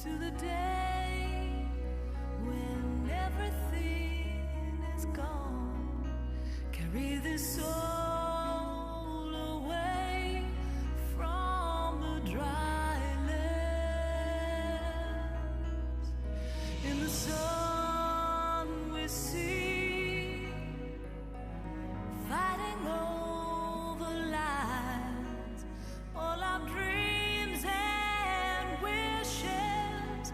to the day when everything is gone. Carry this soul away from the dry lands. In the sun we see, fighting over lies, all our dreams and wishes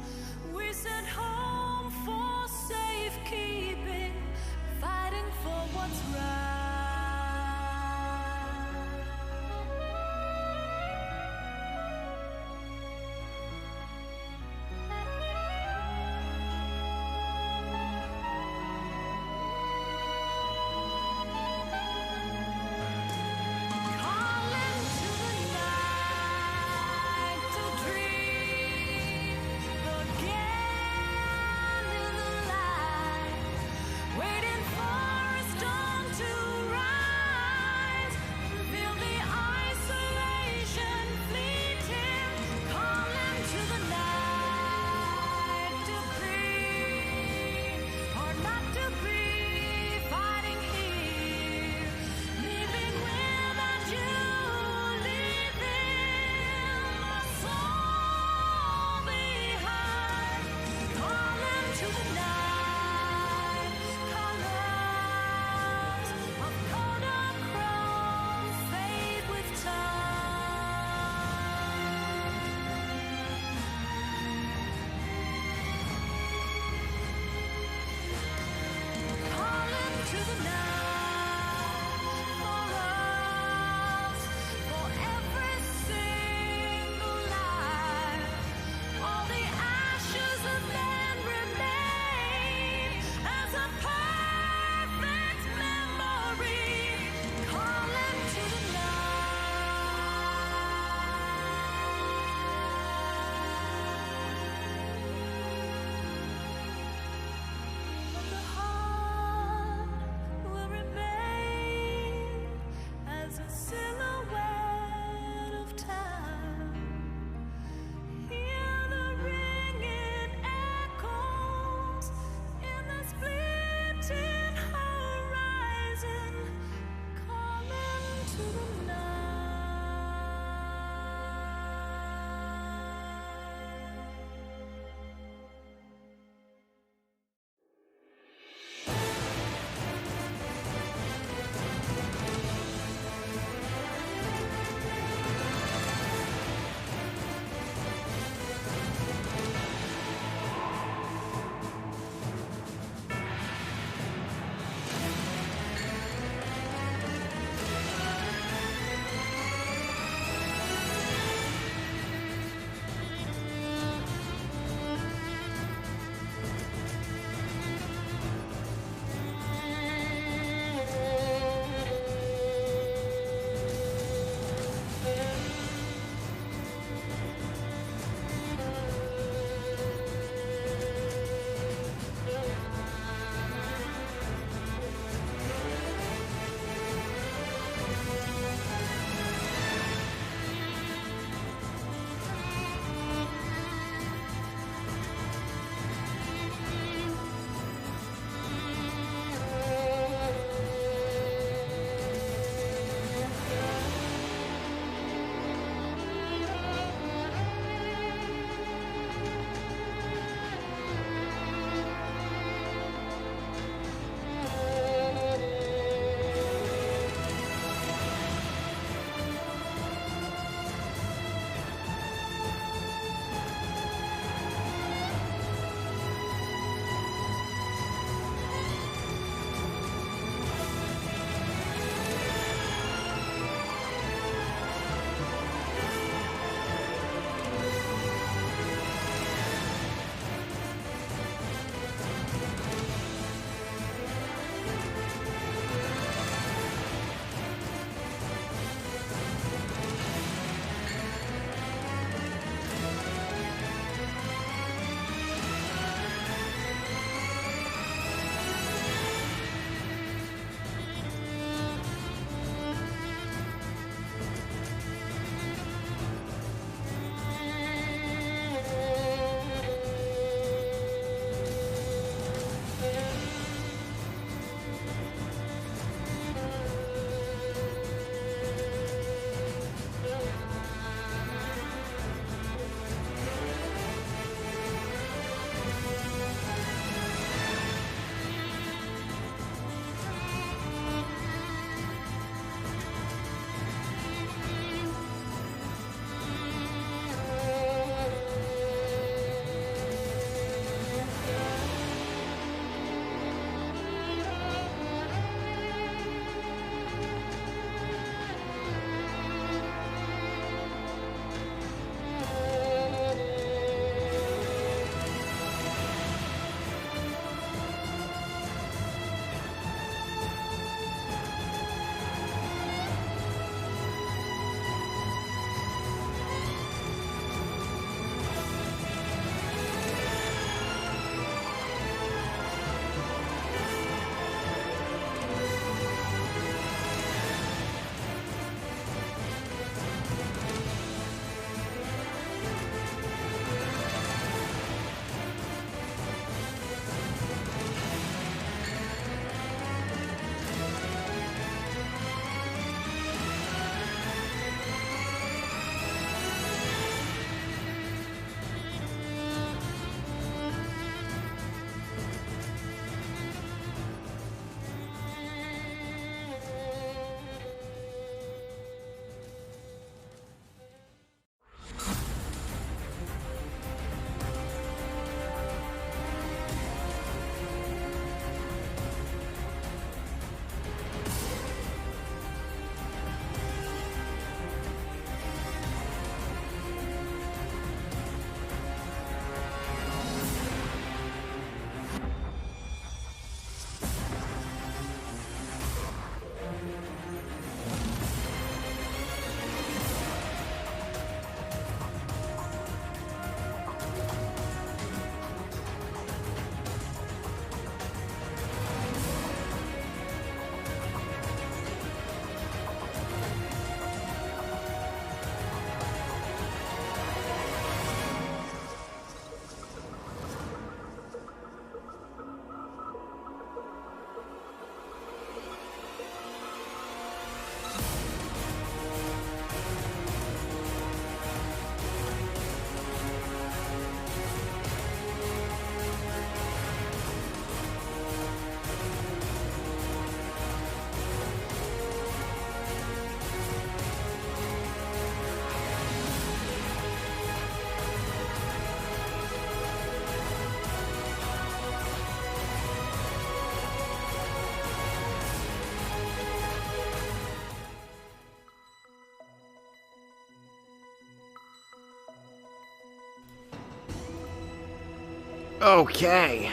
Okay.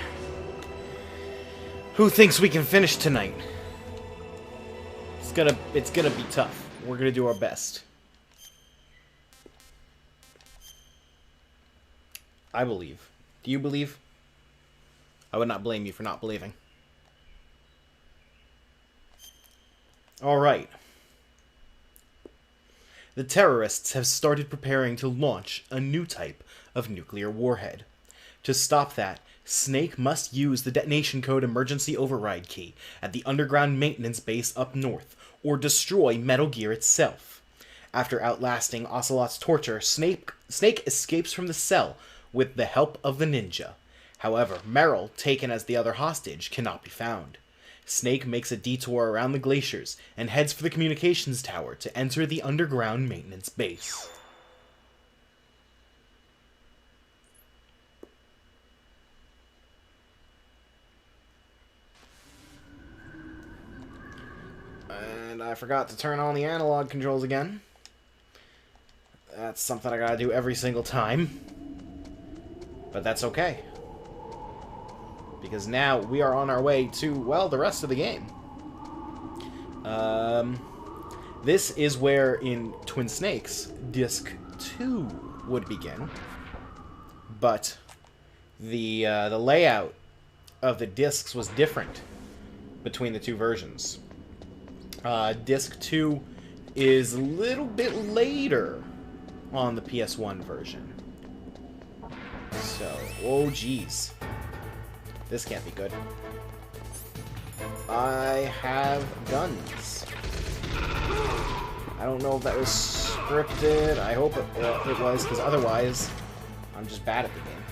Who thinks we can finish tonight? It's gonna be tough. We're gonna do our best. I believe. Do you believe? I would not blame you for not believing. Alright. The terrorists have started preparing to launch a new type of nuclear warhead. To stop that, Snake must use the detonation code emergency override key at the underground maintenance base up north, or destroy Metal Gear itself. After outlasting Ocelot's torture, Snake escapes from the cell with the help of the ninja. However, Meryl, taken as the other hostage, cannot be found. Snake makes a detour around the glaciers and heads for the communications tower to enter the underground maintenance base. And I forgot to turn on the analog controls again. That's something I gotta do every single time. But that's okay. Because now we are on our way to, well, the rest of the game. This is where, in Twin Snakes, Disc 2 would begin. But the layout of the discs was different between the two versions. Disc 2 is a little bit later on the PS1 version. So, oh geez. This can't be good. I have guns. I don't know if that was scripted. I hope it was, because otherwise, I'm just bad at the game.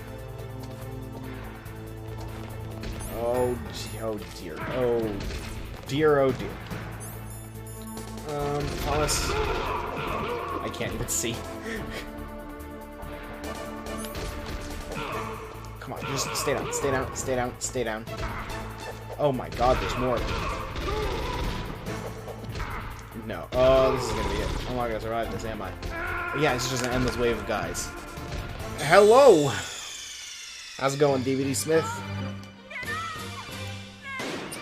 Oh dear. Oh dear, oh dear. Thomas. I can't even see. Come on, just stay down, stay down, stay down, stay down. Oh my god, there's more. No. Oh, this is gonna be it. I'm not gonna survive this, am I? Yeah, it's just an endless wave of guys. Hello! How's it going, DVD Smith?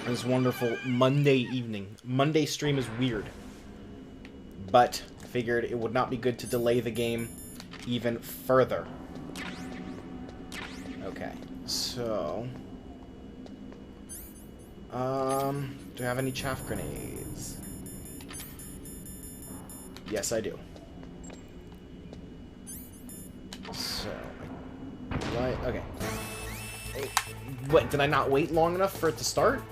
This wonderful Monday evening. Monday stream is weird. But figured it would not be good to delay the game even further. Okay, so... do I have any chaff grenades? Yes, I do. So... Right, okay. Hey, what, did I not wait long enough for it to start?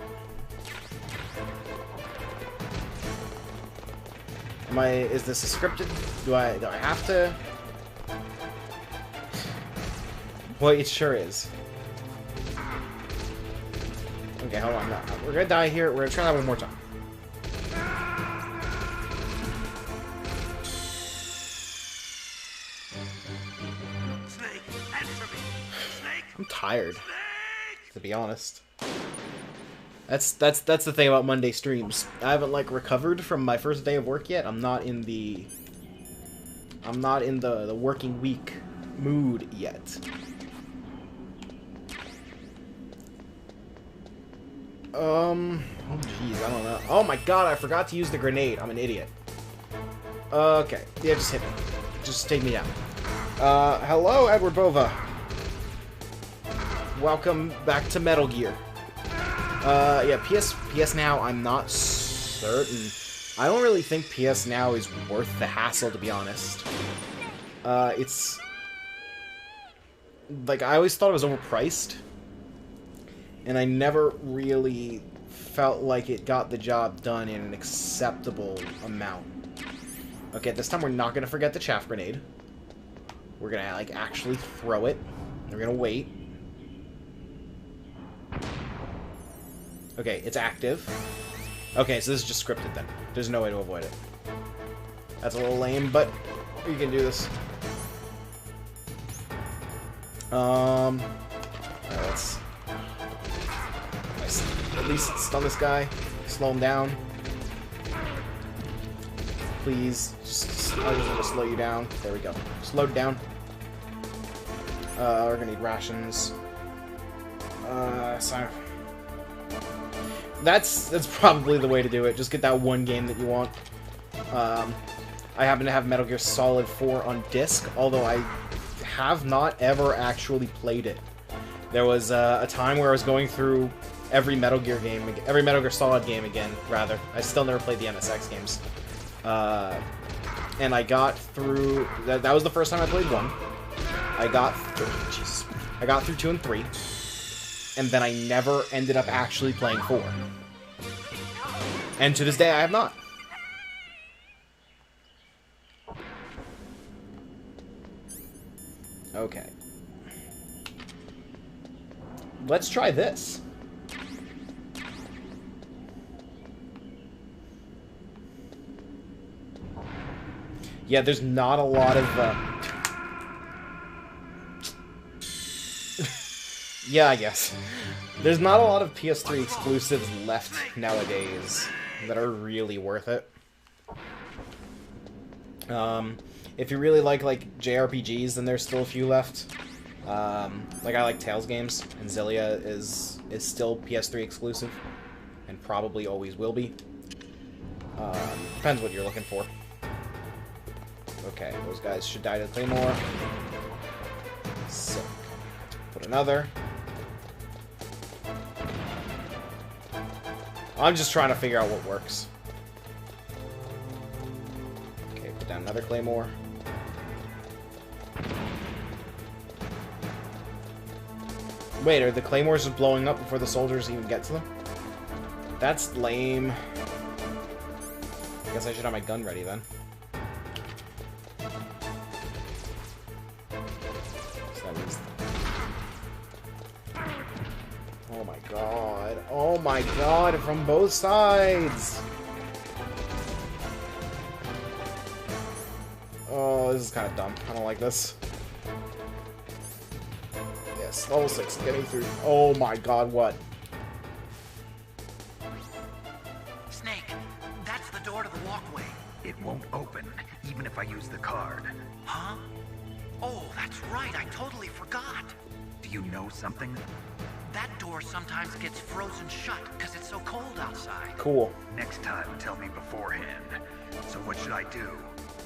Is this a scripted? Do I have to? Well, it sure is. Okay, hold on. No, we're gonna die here. We're gonna try that one more time. Snake, answer me. Snake. I'm tired, to be honest. That's the thing about Monday streams. I haven't like recovered from my first day of work yet. I'm not in the working week mood yet. Oh jeez, I don't know. Oh my god, I forgot to use the grenade. I'm an idiot. Okay, yeah, just hit me. Just take me down. Hello, Edward Bova. Welcome back to Metal Gear. Yeah, PS Now, I'm not certain. I don't really think PS Now is worth the hassle, to be honest. It's... like, I always thought it was overpriced. And I never really felt like it got the job done in an acceptable amount. Okay, this time we're not gonna forget the chaff grenade. We're gonna, like, actually throw it. We're gonna wait. Okay, it's active. Okay, so this is just scripted then. There's no way to avoid it. That's a little lame, but you can do this. Alright, let's at least stun this guy. Slow him down. Please. I just want to slow you down. There we go. Slowed down. We're gonna need rations. So that's probably the way to do it. Just get that one game that you want. I happen to have Metal Gear Solid 4 on disc, although I have not ever actually played it. There was a time where I was going through every Metal Gear game, every Metal Gear Solid game again, rather. I still never played the MSX games. And I got through... That was the first time I played 1. I got through 2 and 3. And then I never ended up actually playing 4. And to this day, I have not. Okay. Let's try this. Yeah, there's not a lot of... Yeah, I guess. There's not a lot of PS3 exclusives left nowadays that are really worth it. If you really like JRPGs, then there's still a few left. Like, I like Tales games, and Xillia is still PS3 exclusive, and probably always will be. Depends what you're looking for. Okay, those guys should die to the Claymore. Sick. Put another. I'm just trying to figure out what works. Okay, put down another Claymore. Wait, are the Claymores just blowing up before the soldiers even get to them? That's lame. I guess I should have my gun ready then. So that means... Oh my god. Oh my god, from both sides! Oh, this is kind of dumb. I don't like this. Yes, level 6, getting through. Oh my god, what? Snake, that's the door to the walkway. It won't open, even if I use the card. Huh? Oh, that's right, I totally forgot. Do you know something? That door sometimes gets frozen shut because it's so cold outside. Cool. Next time, tell me beforehand. So what should I do?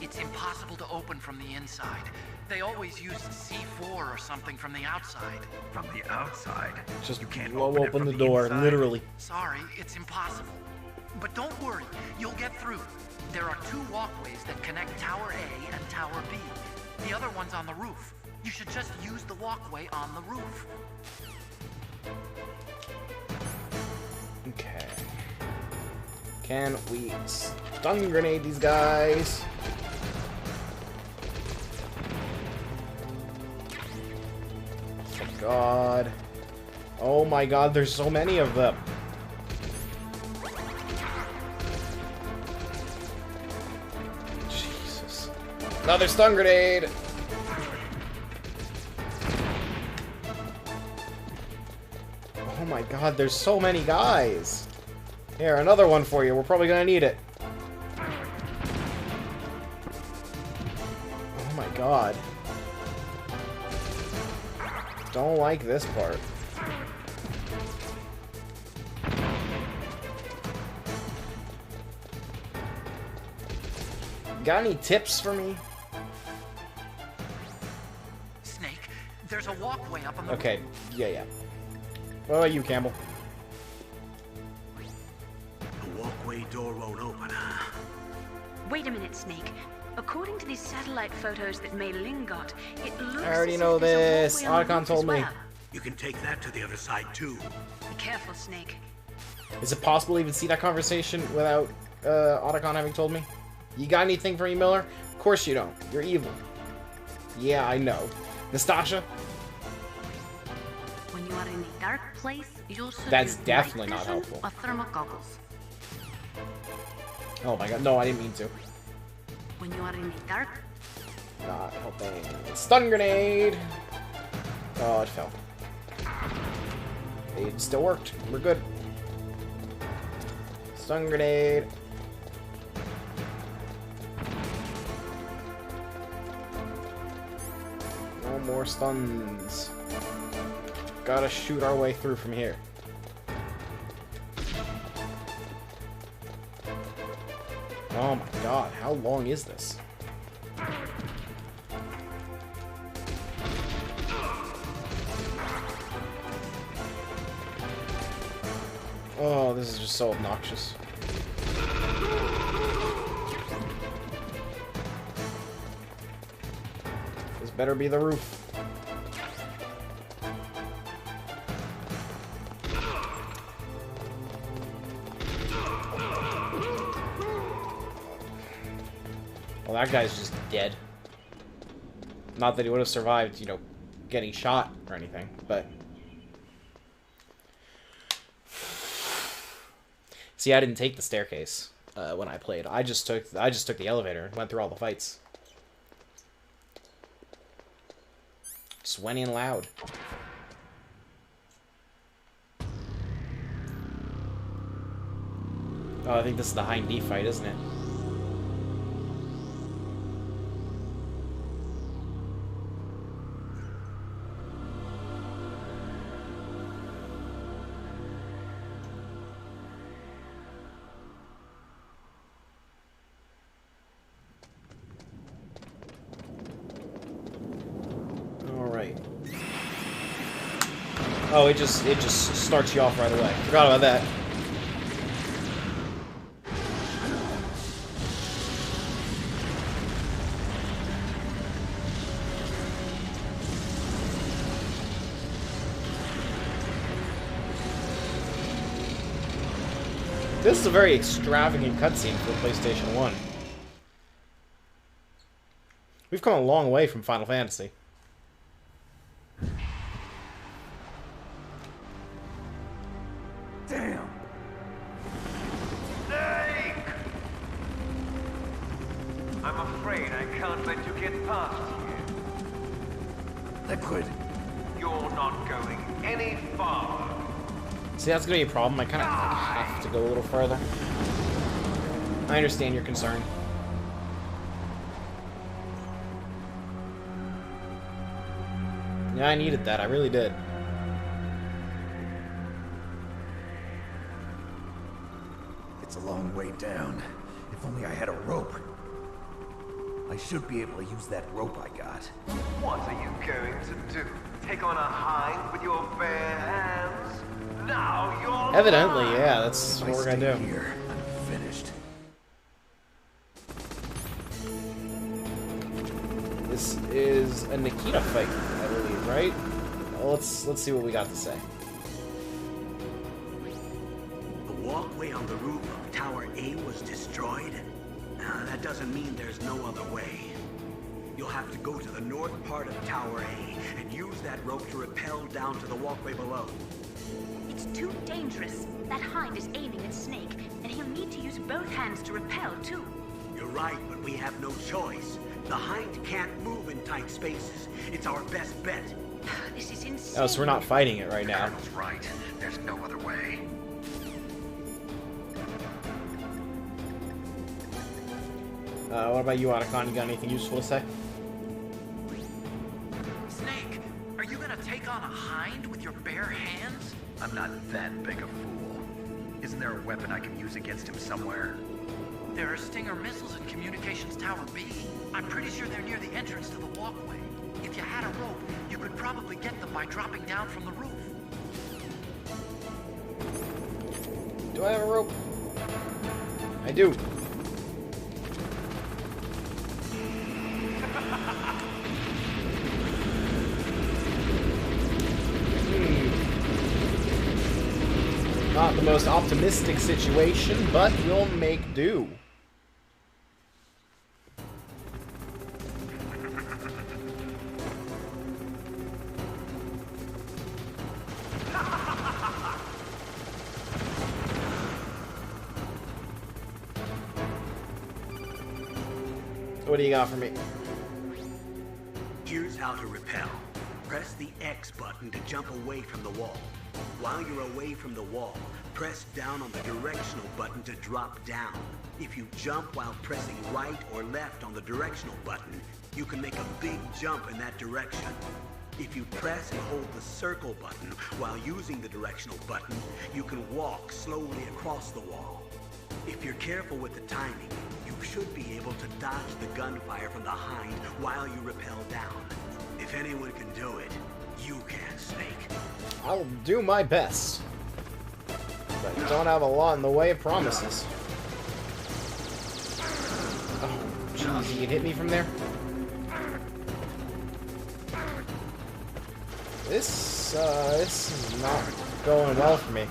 It's impossible to open from the inside. They always use C4 or something from the outside. From the outside? Just you can't blow open, open it the from door, inside? literally. Sorry, it's impossible. But don't worry, you'll get through. There are 2 walkways that connect Tower A and Tower B. The other one's on the roof. You should just use the walkway on the roof. Okay. Can we stun grenade these guys? Oh god. Oh my god, there's so many of them. Jesus. Another stun grenade! Oh my god, there's so many guys! Here, another one for you. We're probably gonna need it. Oh my god. Don't like this part. Got any tips for me? Snake, there's a walkway up on the Okay, yeah. What about you, Campbell? The walkway door won't open, huh? Wait a minute, Snake. According to these satellite photos that Mei Ling got, it looks I already as know if there's this. a walkway on the Otacon roof told as me. well. You can take that to the other side, too. Be careful, Snake. Is it possible to even see that conversation without Otacon having told me? You got anything for me, Miller? Of course you don't. You're evil. Yeah, I know. Nastasha? When you are in a dark place, you should That's use definitely night not vision helpful. or thermal goggles. Oh my god, no, I didn't mean to. When you are in a dark... Not helping. Stun grenade! Oh, it fell. It still worked. We're good. Stun grenade. No more stuns. gotta shoot our way through from here. Oh my god, how long is this? Oh, this is just so obnoxious. This better be the roof. Well, that guy's just dead. Not that he would have survived, you know, getting shot or anything, but... See, I didn't take the staircase when I played. I just took the elevator and went through all the fights. Sweaty and loud. Oh, I think this is the Hind D fight, isn't it? Oh, it just starts you off right away. Forgot about that. This is a very extravagant cutscene for PlayStation 1. We've come a long way from Final Fantasy. Damn! Snake! I'm afraid I can't let you get past here. Liquid, you're not going any farther. See, that's gonna be a problem. I kind of have to go a little further. I understand your concern. Yeah, I needed that. I really did. It's a long way down. If only I had a rope. I should be able to use that rope I got. What are you going to do? Take on a hind with your bare hands? Now you're Evidently, mine. yeah, that's what we're gonna do. Here, I'm finished. This is a Nikita fight, I believe, right? Well, let's see what we got to say. The walkway on the roof of Tower A was destroyed. That doesn't mean there's no other way. You'll have to go to the north part of Tower A and use that rope to rappel down to the walkway below. It's too dangerous. That hind is aiming at Snake, and he'll need to use both hands to repel, too. You're right, but we have no choice. The hind can't move in tight spaces. It's our best bet. This is insane. Oh, so we're not fighting it right now. Colonel's right. There's no other way. What about you, Otacon? You got anything useful to say? Snake, are you gonna take on a hind with your bare hands? I'm not that big a fool. Isn't there a weapon I can use against him somewhere? There are Stinger missiles in Communications Tower B. I'm pretty sure they're near the entrance to the walkway. If you had a rope, you could probably get them by dropping down from the roof. Do I have a rope? I do. Not the most optimistic situation, but we'll make do. What do you got for me? Here's how to repel. Press the X button to jump away from the wall. While you're away from the wall, press down on the directional button to drop down. If you jump while pressing right or left on the directional button, you can make a big jump in that direction. If you press and hold the circle button while using the directional button, you can walk slowly across the wall. If you're careful with the timing, you should be able to dodge the gunfire from the hind while you rappel down. If anyone can do it, you can, Snake. I'll do my best. But don't have a lot in the way of promises. Oh, jeez, you can hit me from there? This is not going well for me.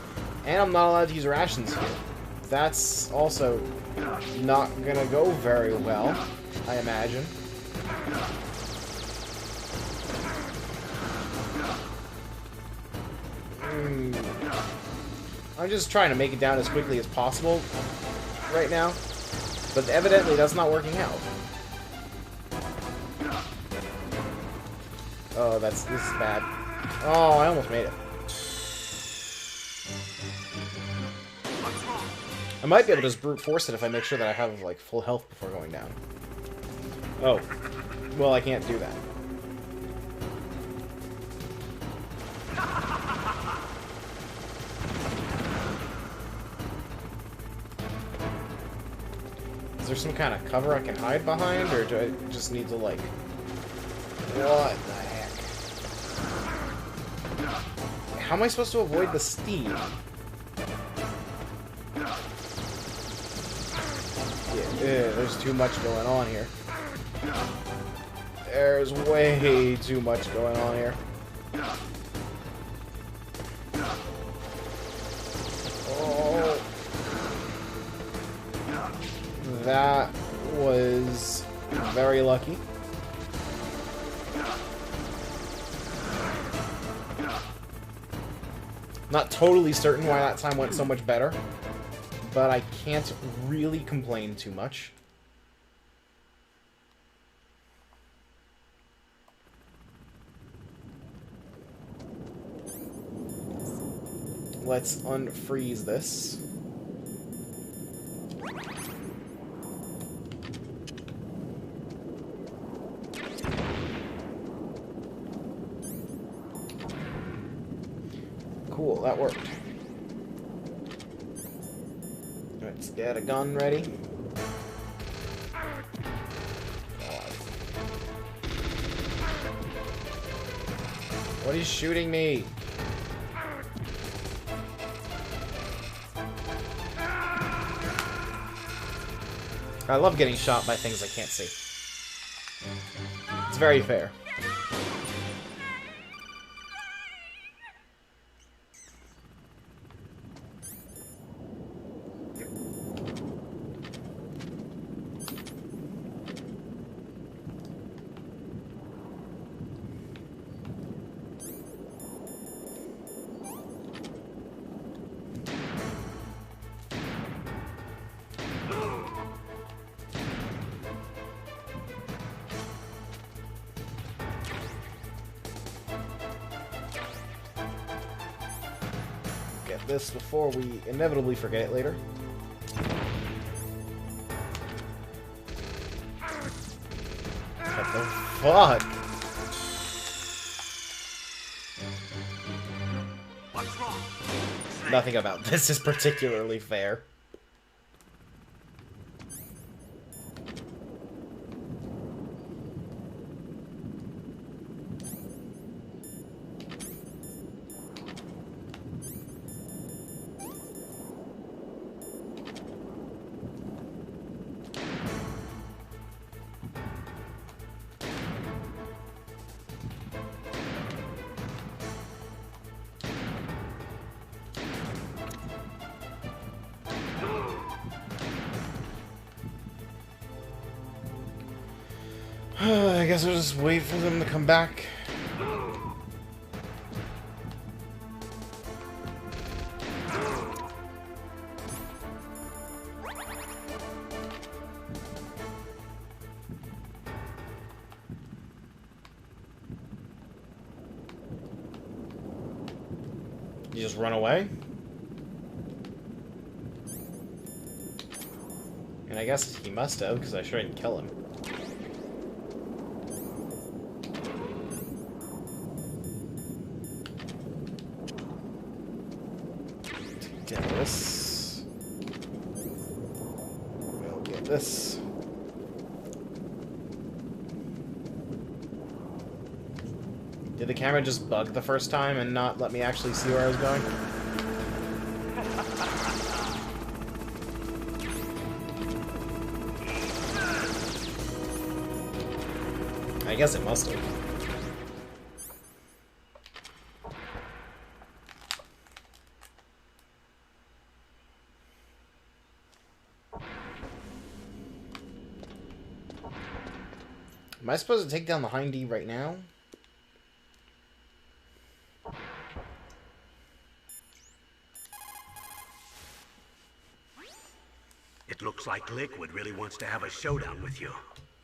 And I'm not allowed to use rations here. That's also not gonna go very well, I imagine. I'm just trying to make it down as quickly as possible right now, but evidently that's not working out. Oh, this is bad. Oh, I almost made it. I might be able to just brute force it if I make sure that I have, like, full health before going down. Oh. Well, I can't do that. Is there some kind of cover I can hide behind, or do I just need to, like... What the heck? How am I supposed to avoid the steam? Yeah, there's too much going on here. There's way too much going on here. Oh. That was very lucky. Not totally certain why that time went so much better, but I can't really complain too much. Let's unfreeze this. Cool, that worked. Let's get a gun ready. What are you shooting me? I love getting shot by things I can't see. It's very fair. Get this before we inevitably forget it later. What the fuck? What's wrong? Nothing about this is particularly fair. I guess I'll just wait for them to come back. You just run away? And I guess he must have, because I sure didn't kill him. this. Did the camera just bug the first time and not let me actually see where I was going? I guess it must have. Am I supposed to take down the Hindy right now? It looks like Liquid really wants to have a showdown with you.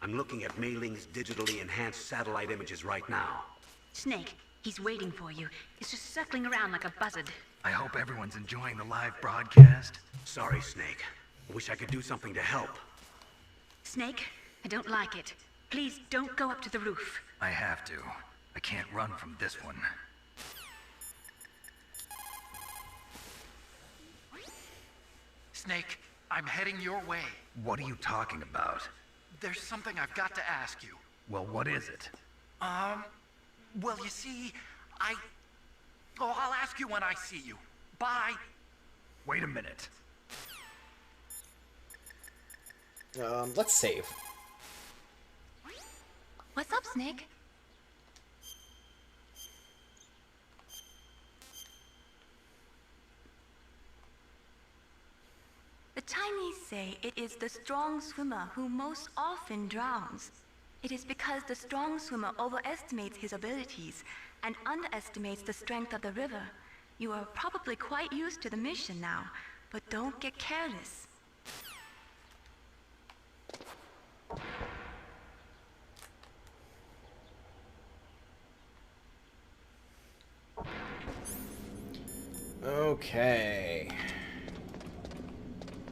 I'm looking at Mei Ling's digitally enhanced satellite images right now. Snake, he's waiting for you. He's just circling around like a buzzard. I hope everyone's enjoying the live broadcast. Sorry, Snake. I wish I could do something to help. Snake, I don't like it. Please don't go up to the roof. I have to. I can't run from this one. Snake, I'm heading your way. What are you talking about? There's something I've got to ask you. Well, what is it? Well, you see, Oh, I'll ask you when I see you. Bye. Wait a minute. Let's save. What's up, Snake? The Chinese say it is the strong swimmer who most often drowns. It is because the strong swimmer overestimates his abilities and underestimates the strength of the river. You are probably quite used to the mission now, but don't get careless. Okay.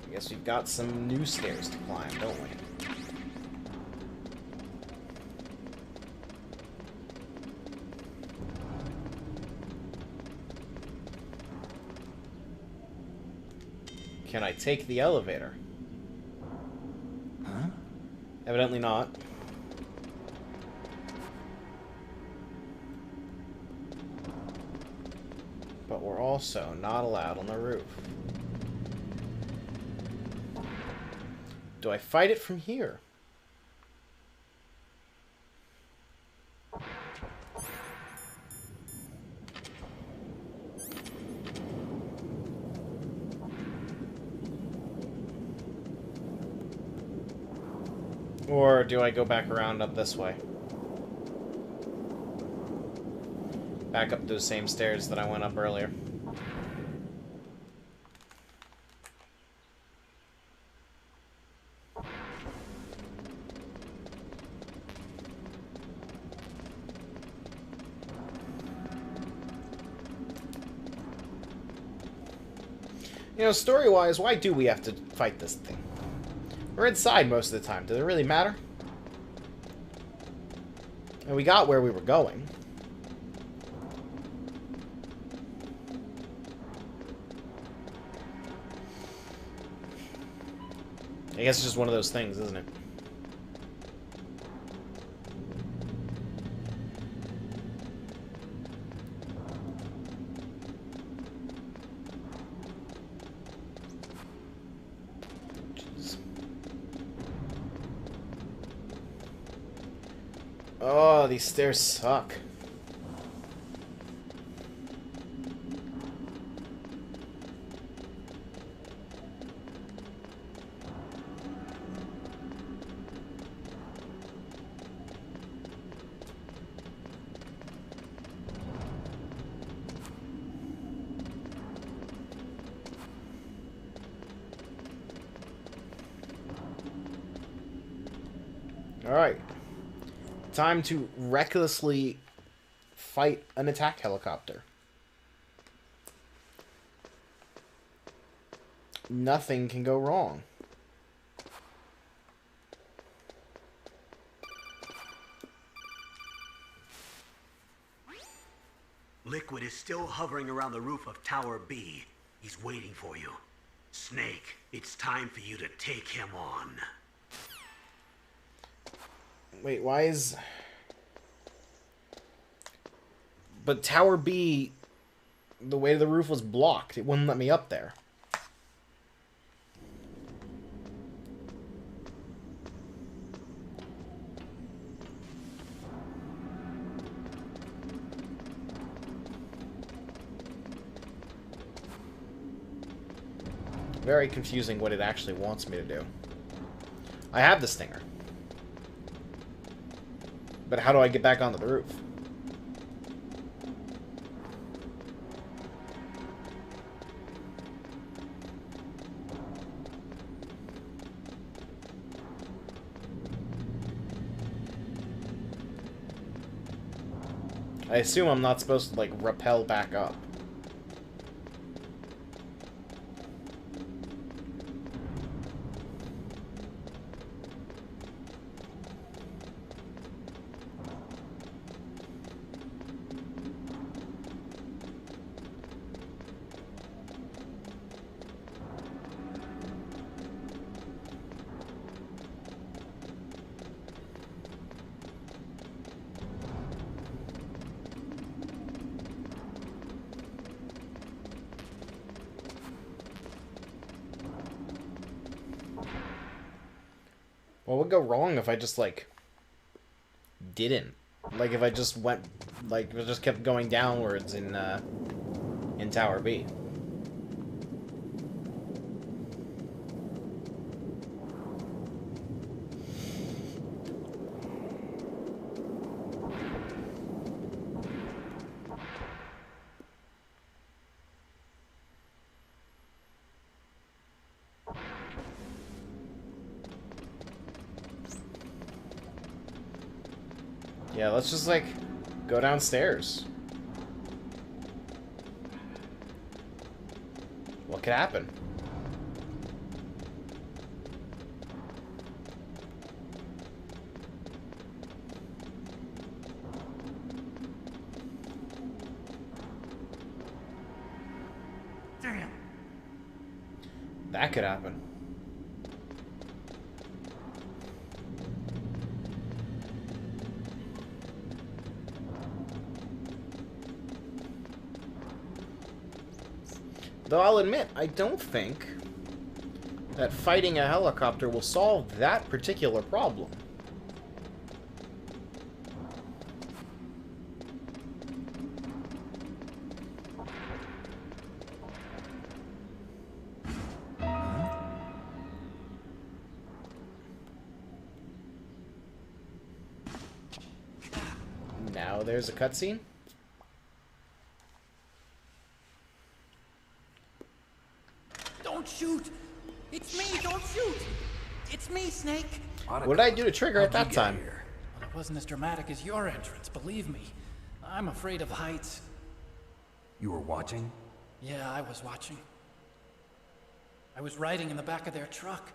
I guess we've got some new stairs to climb, don't we? Can I take the elevator? Huh? Evidently not. But we're also not allowed on the roof. Do I fight it from here? Or do I go back around up this way? Back up those same stairs that I went up earlier. You know, story-wise, why do we have to fight this thing? We're inside most of the time. Does it really matter? And we got where we were going. I guess it's just one of those things, isn't it? Jeez. Oh, these stairs suck. Alright. Time to recklessly fight an attack helicopter. Nothing can go wrong. Liquid is still hovering around the roof of Tower B. He's waiting for you. Snake, it's time for you to take him on. Wait, why is... But Tower B, the way the roof was blocked. It wouldn't let me up there. Very confusing what it actually wants me to do. I have the stinger. But how do I get back onto the roof? I assume I'm not supposed to, like, rappel back up. What would go wrong if I just, like, didn't? Like, if I just went, like, just kept going downwards in Tower B. Yeah, let's just, like, go downstairs. What could happen? Damn. That could happen. Though I'll admit, I don't think that fighting a helicopter will solve that particular problem. Now there's a cutscene. Don't shoot! It's me! Don't shoot! It's me, Snake! What did I do to trigger at that time? Well, it wasn't as dramatic as your entrance, believe me. I'm afraid of heights. You were watching? Yeah, I was watching. I was riding in the back of their truck,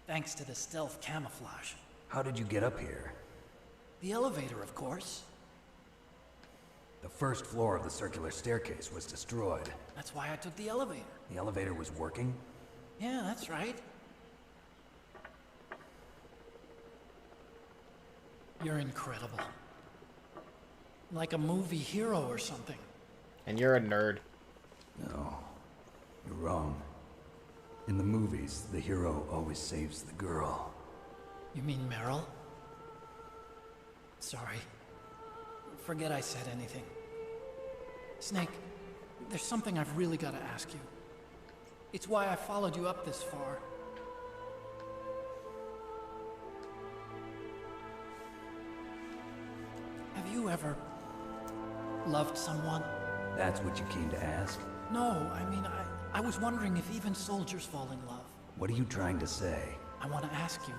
thanks to the stealth camouflage. How did you get up here? The elevator, of course. The first floor of the circular staircase was destroyed. That's why I took the elevator. The elevator was working? Yeah, that's right. You're incredible. Like a movie hero or something. And you're a nerd. No, you're wrong. In the movies, the hero always saves the girl. You mean Meryl? Sorry. Forget I said anything. Snake, there's something I've really got to ask you. It's why I followed you up this far. Have you ever loved someone? That's what you came to ask? No, I mean, I was wondering if even soldiers fall in love. What are you trying to say? I want to ask you,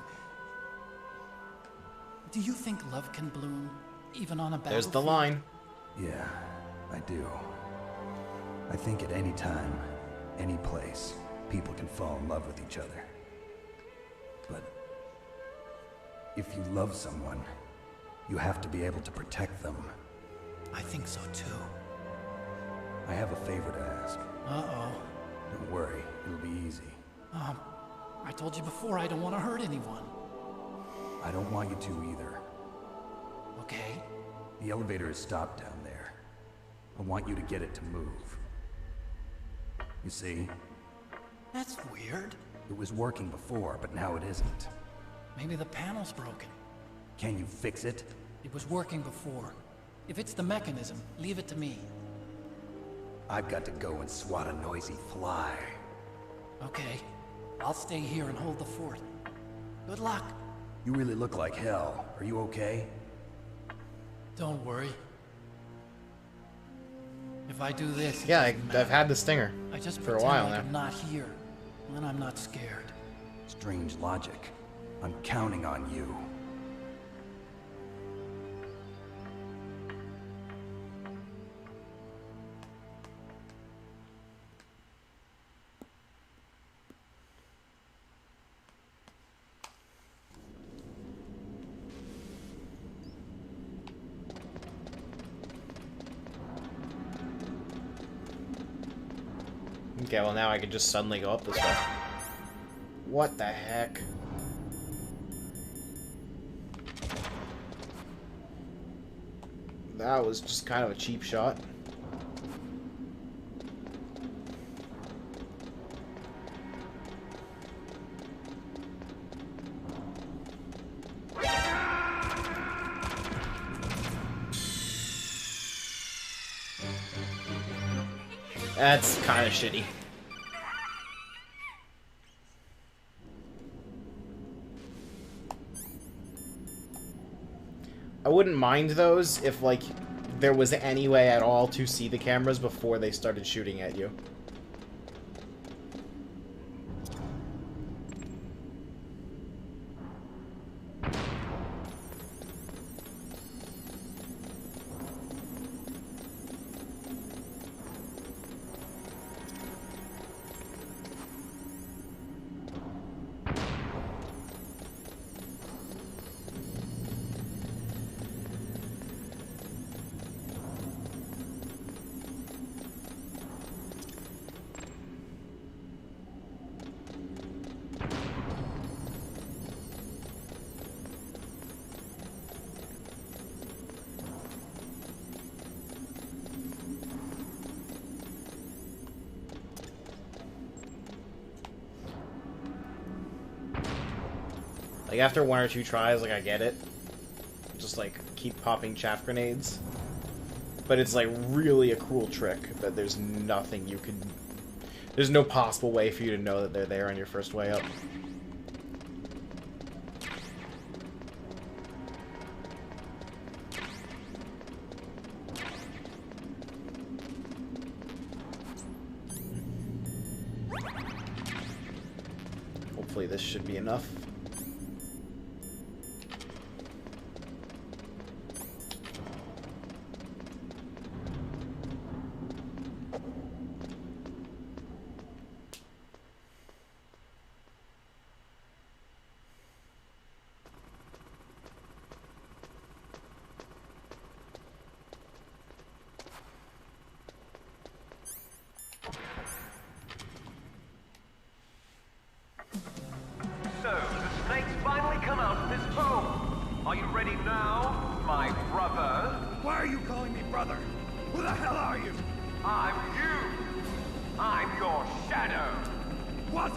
do you think love can bloom even on a battlefield? There's the line. Yeah, I do. I think at any time, any place, people can fall in love with each other. But if you love someone, you have to be able to protect them. I think so too. I have a favor to ask. Uh-oh. Don't worry, it'll be easy. I told you before I don't want to hurt anyone. I don't want you to either. Okay. The elevator is stopped down there. I want you to get it to move. You see? That's weird. It was working before, but now it isn't. Maybe the panel's broken. Can you fix it? It was working before. If it's the mechanism, leave it to me. I've got to go and swat a noisy fly. Okay. I'll stay here and hold the fort. Good luck. You really look like hell. Are you okay? Don't worry. If I do this, it Yeah, doesn't matter. I've had the stinger I just for a pretend while like now. I'm not here, and then I'm not scared. Strange logic. I'm counting on you. Okay, well now I can just suddenly go up this way. What the heck? That was just kind of a cheap shot. That's kind of shitty. I wouldn't mind those if, like, there was any way at all to see the cameras before they started shooting at you. Like, after one or two tries, like, I get it. Just, like, keep popping chaff grenades. But it's, like, really a cruel trick that there's nothing you can... There's no possible way for you to know that they're there on your first way up. Hopefully this should be enough. So, the snakes finally come out of this home. Are you ready now, my brother? Why are you calling me brother? Who the hell are you? I'm you. I'm your shadow. What?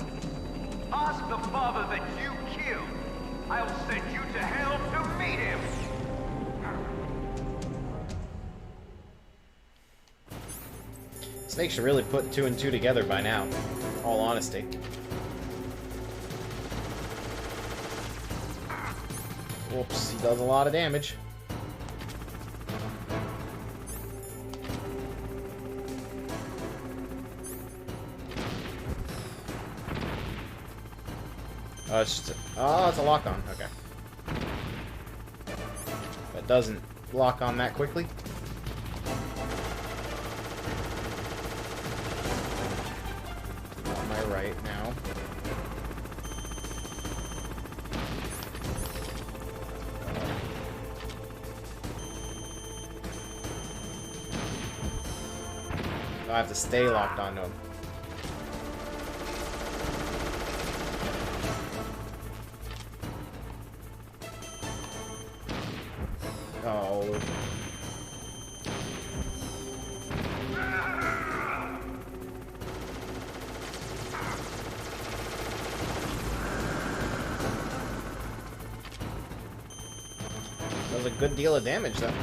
Ask the father that you killed. I'll send you to hell to meet him. Snake should really put two and two together by now, in all honesty. Whoops, he does a lot of damage. Oh, it's just it's a lock-on. Okay. But it doesn't lock on that quickly. On my right now. I have to stay locked onto him. good deal of damage, though.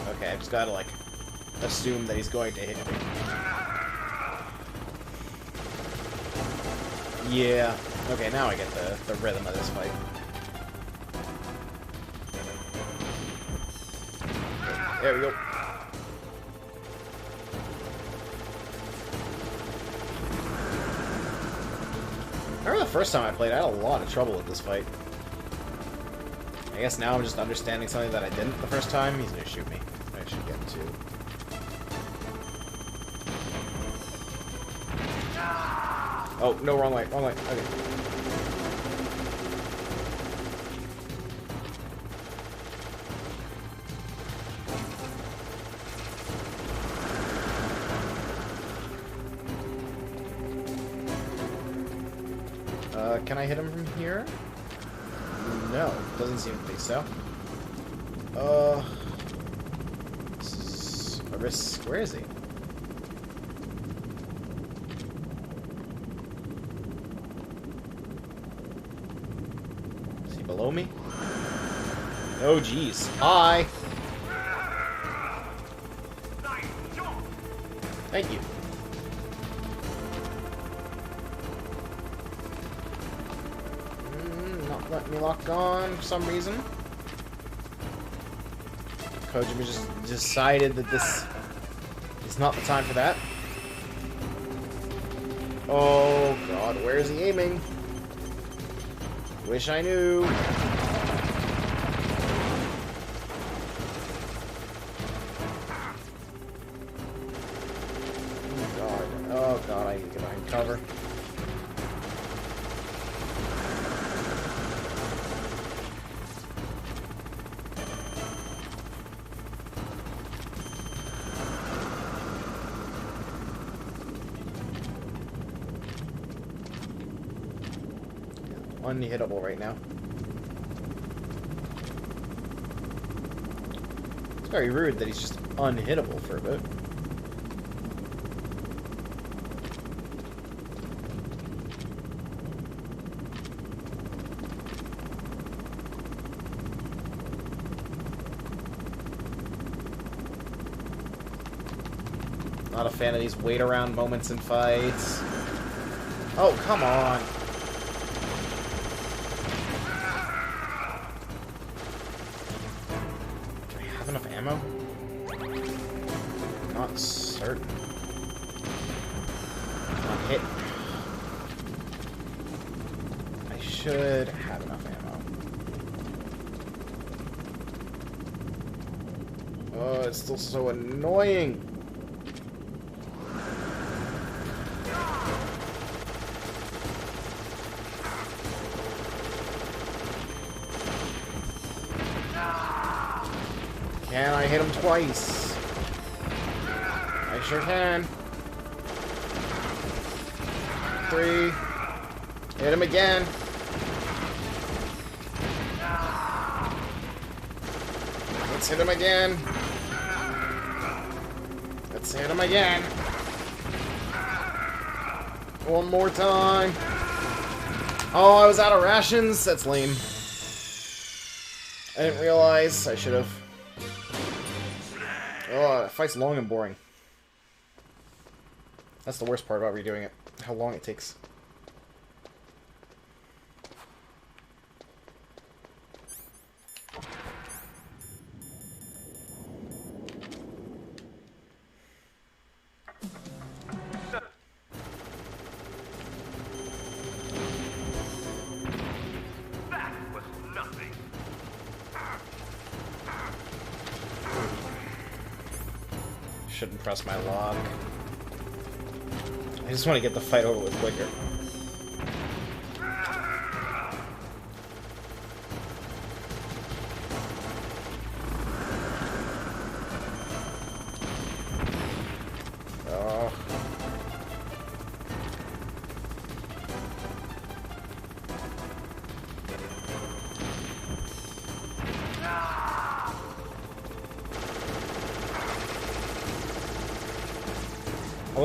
Okay, I just gotta, like, assume that he's going to hit me. Yeah. Okay, now I get the rhythm of this fight. There we go. I remember the first time I played, I had a lot of trouble with this fight. I guess now I'm just understanding something that I didn't the first time. He's gonna shoot me. I should get to. Oh, no, wrong way, wrong way. Okay. Can I hit him from here? No, doesn't seem to be so. This is a risk. Where is he? Is he below me? Oh, jeez. Hi! Thank you. Not letting me lock on for some reason. Kojima just decided that this is not the time for that. Oh god, where is he aiming? Wish I knew. Oh god, I need to get behind cover. Unhittable right now. It's very rude that he's just unhittable for a bit. Not a fan of these wait around moments in fights. Oh, come on. Enough ammo? Not certain. Not hit. I should have enough ammo. Oh, it's still so annoying. Can I hit him twice? I sure can. 3. Hit him again. Let's hit him again. Let's hit him again. One more time. Oh, I was out of rations? That's lame. I didn't realize. I should have. Oh, that fight's long and boring. That's the worst part about redoing it. How long it takes. That was nothing. Shouldn't press my lock. I just want to get the fight over with quicker. Oh.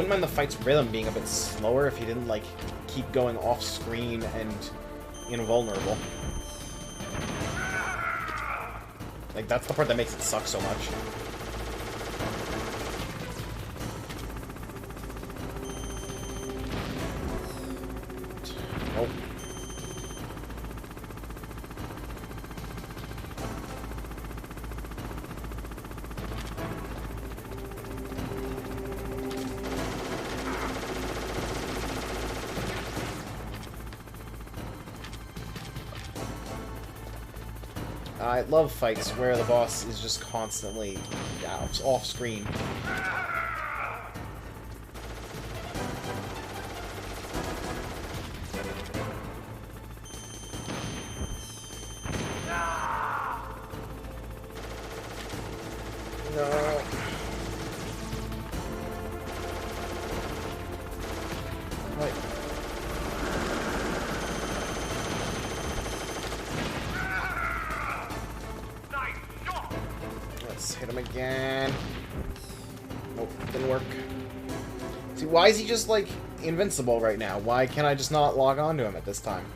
wouldn't mind the fight's rhythm being a bit slower if he didn't, like, keep going off-screen and invulnerable. Like, that's the part that makes it suck so much. Nope. I love fights where the boss is just constantly off screen. No. Wait. Let's hit him again. Nope, didn't work. See, why is he just, like, invincible right now? Why can't I just not log on to him at this time?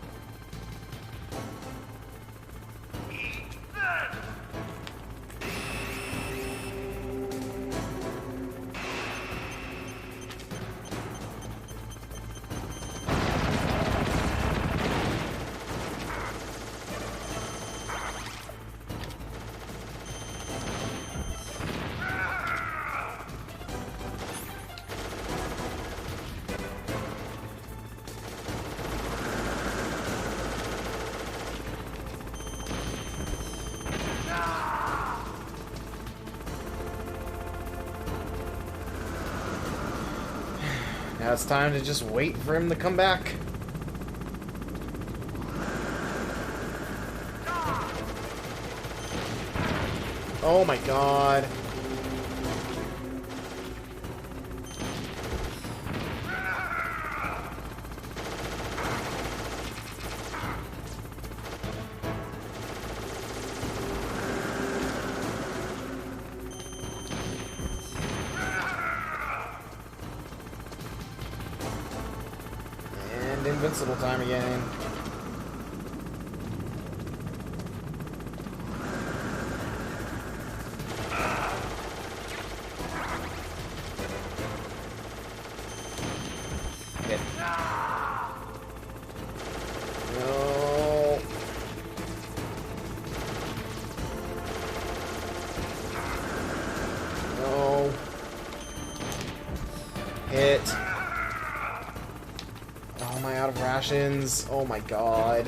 Now it's time to just wait for him to come back. Oh my god. Invincible time again. Hit. No. No. Hit. Oh, am I out of rations? Oh my god.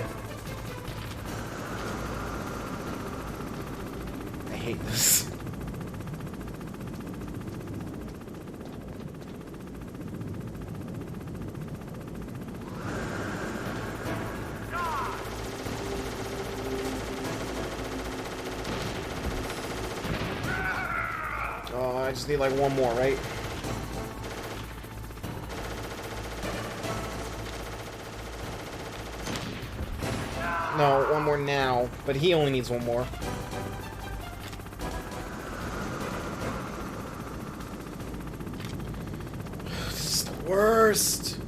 I hate this. Oh, I just need like one more, right? No, one more now, but he only needs one more. This is the worst.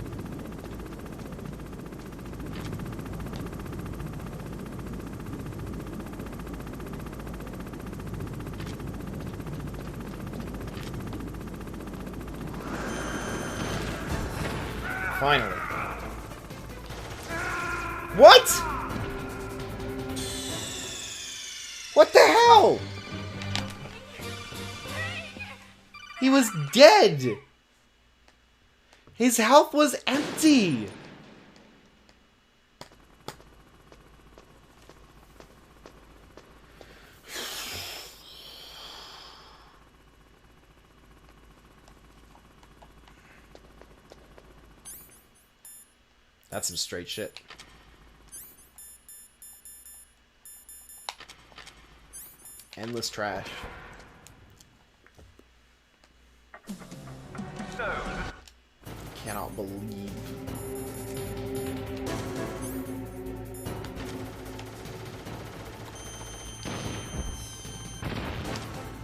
Finally. What? What the hell? He was dead. His health was empty. That's some straight shit. Endless trash. So, Cannot believe.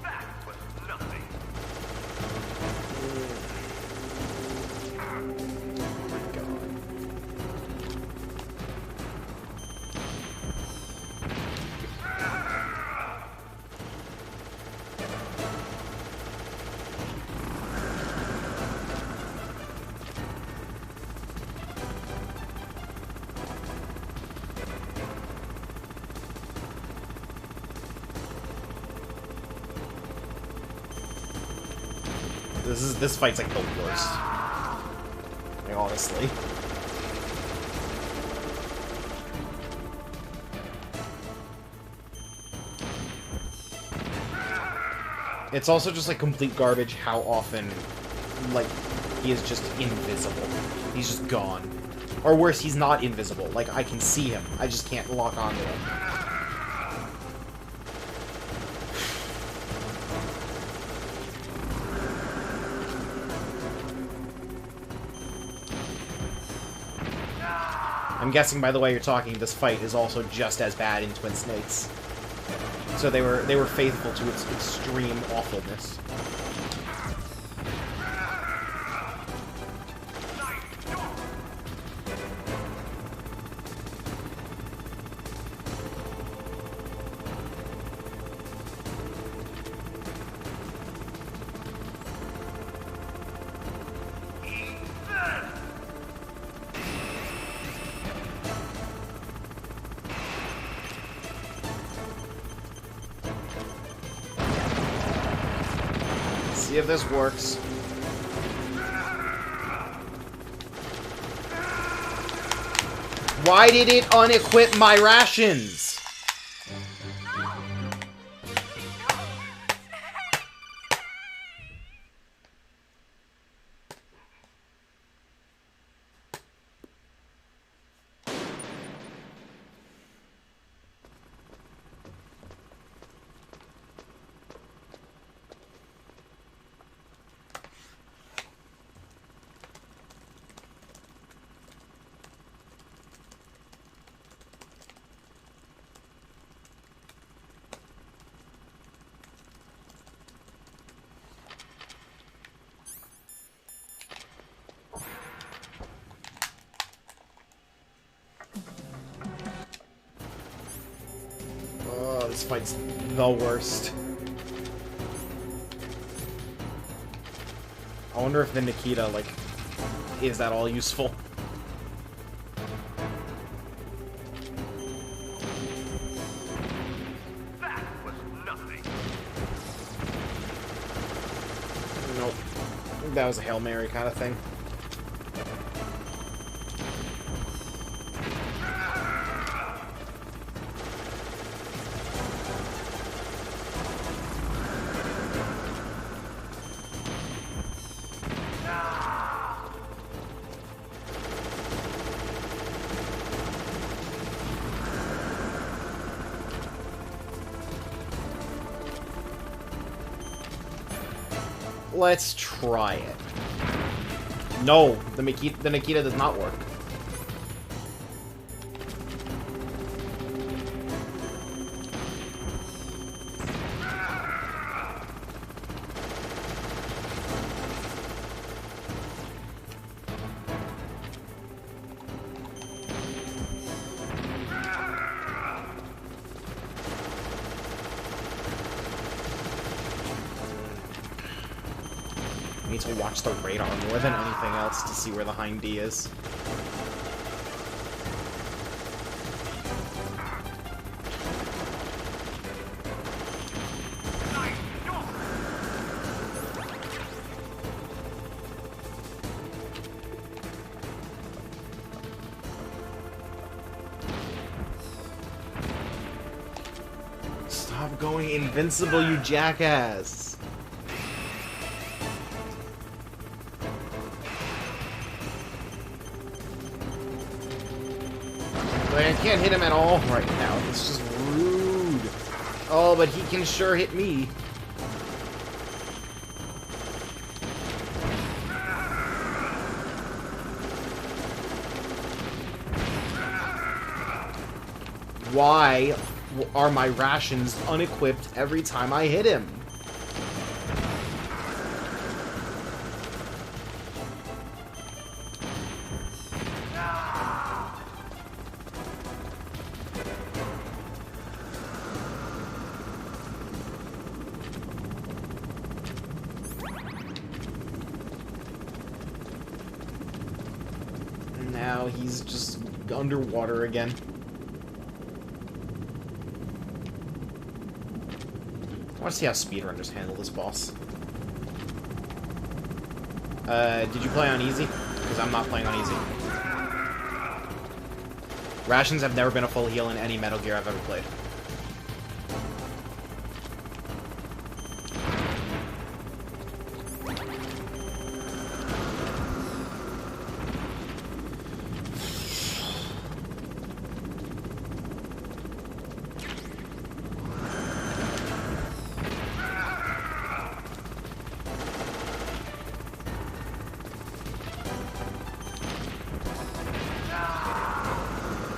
that was nothing. this fight's like the worst. Like, honestly. It's also just like complete garbage how often, like, he is just invisible. He's just gone. Or worse, he's not invisible. Like, I can see him. I just can't lock onto him. I'm guessing, by the way you're talking, this fight is also just as bad in Twin Snakes. So they were faithful to its extreme awfulness. See if this works. Why did it unequip my rations? Oh, this fight's the worst. I wonder if the Nikita, like, is that all useful? That was nothing. Nope. That was a Hail Mary kind of thing. Let's try it. No, the Nikita does not work. I need to watch the radar more than anything else to see where the Hind D is. Stop going invincible, you jackass! I can't hit him at all right now. It's just rude. Oh, but he can sure hit me. Why are my rations unequipped every time I hit him? Now he's just underwater again. I want to see how speedrunners handle this boss. Did you play on easy? Because I'm not playing on easy. Rations have never been a full heal in any Metal Gear I've ever played.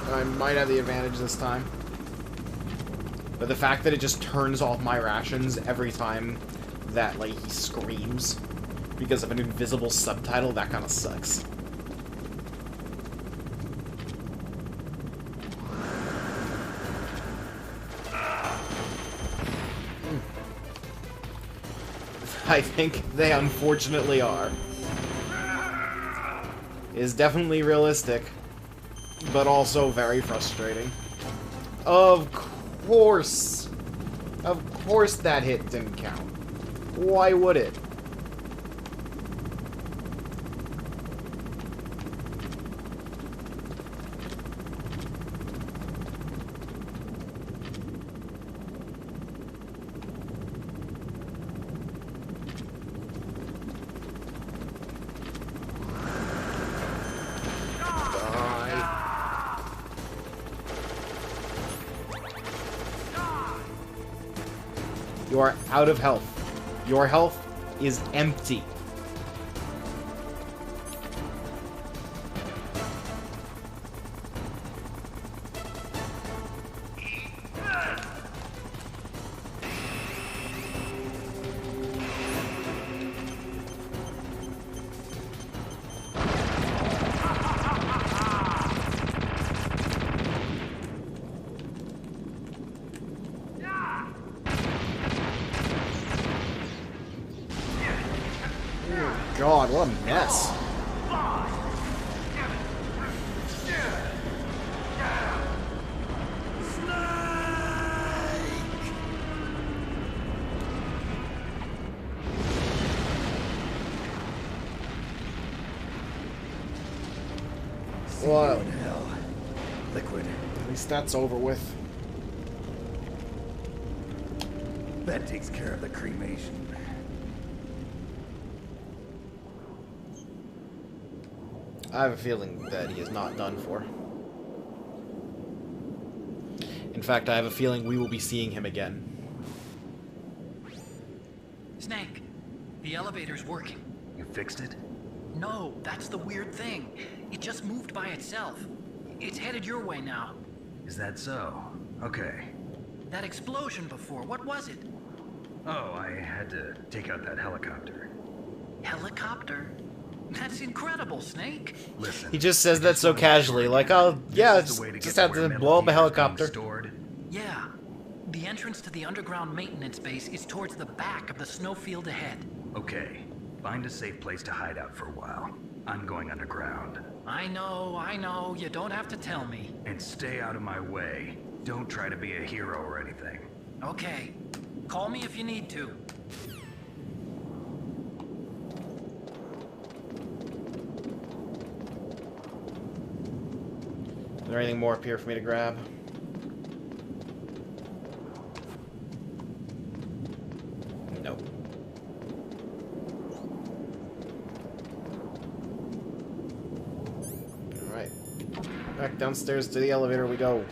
I might have the advantage this time. But the fact that it just turns off my rations every time that, like, he screams because of an invisible subtitle, that kind of sucks. I think they unfortunately are. It is definitely realistic, but also very frustrating. Of course! Of course that hit didn't count. Why would it? You are out of health. Your health is empty. God, what a mess. What? Hell. Liquid. At least that's over with. That takes care of the cremation. I have a feeling that he is not done for. In fact, I have a feeling we will be seeing him again. Snake, the elevator's working. You fixed it? No, that's the weird thing. It just moved by itself. It's headed your way now. Is that so? Okay. That explosion before, what was it? Oh, I had to take out that helicopter. Helicopter? That's incredible, Snake. Listen. He just says that so casually, like, oh, yeah, just have to blow up a helicopter. Yeah. The entrance to the underground maintenance base is towards the back of the snowfield ahead. Okay. Find a safe place to hide out for a while. I'm going underground. I know. You don't have to tell me. And stay out of my way. Don't try to be a hero or anything. Okay. Call me if you need to. Is there anything more up here for me to grab? Nope. Alright. Back downstairs to the elevator we go.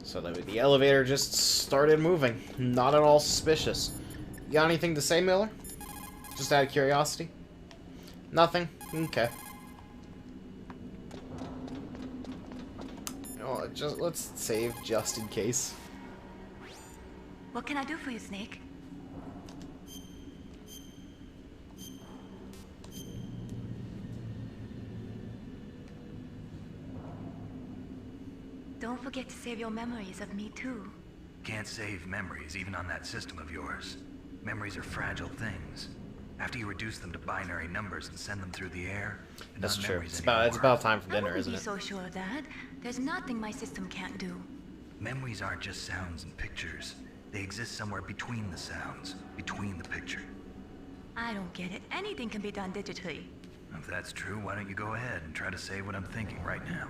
So the elevator just started moving. Not at all suspicious. You got anything to say, Miller? Just out of curiosity? Nothing? Okay. Oh, just let's save just in case. What can I do for you, Snake? Don't forget to save your memories of me, too. Can't save memories, even on that system of yours. Memories are fragile things. After you reduce them to binary numbers and send them through the air, they're That's not true. memories It's anymore. about time for I dinner, wouldn't isn't be it? so sure of that. There's nothing my system can't do. Memories aren't just sounds and pictures. They exist somewhere between the sounds, between the picture. I don't get it. Anything can be done digitally. If that's true, why don't you go ahead and try to say what I'm thinking right now?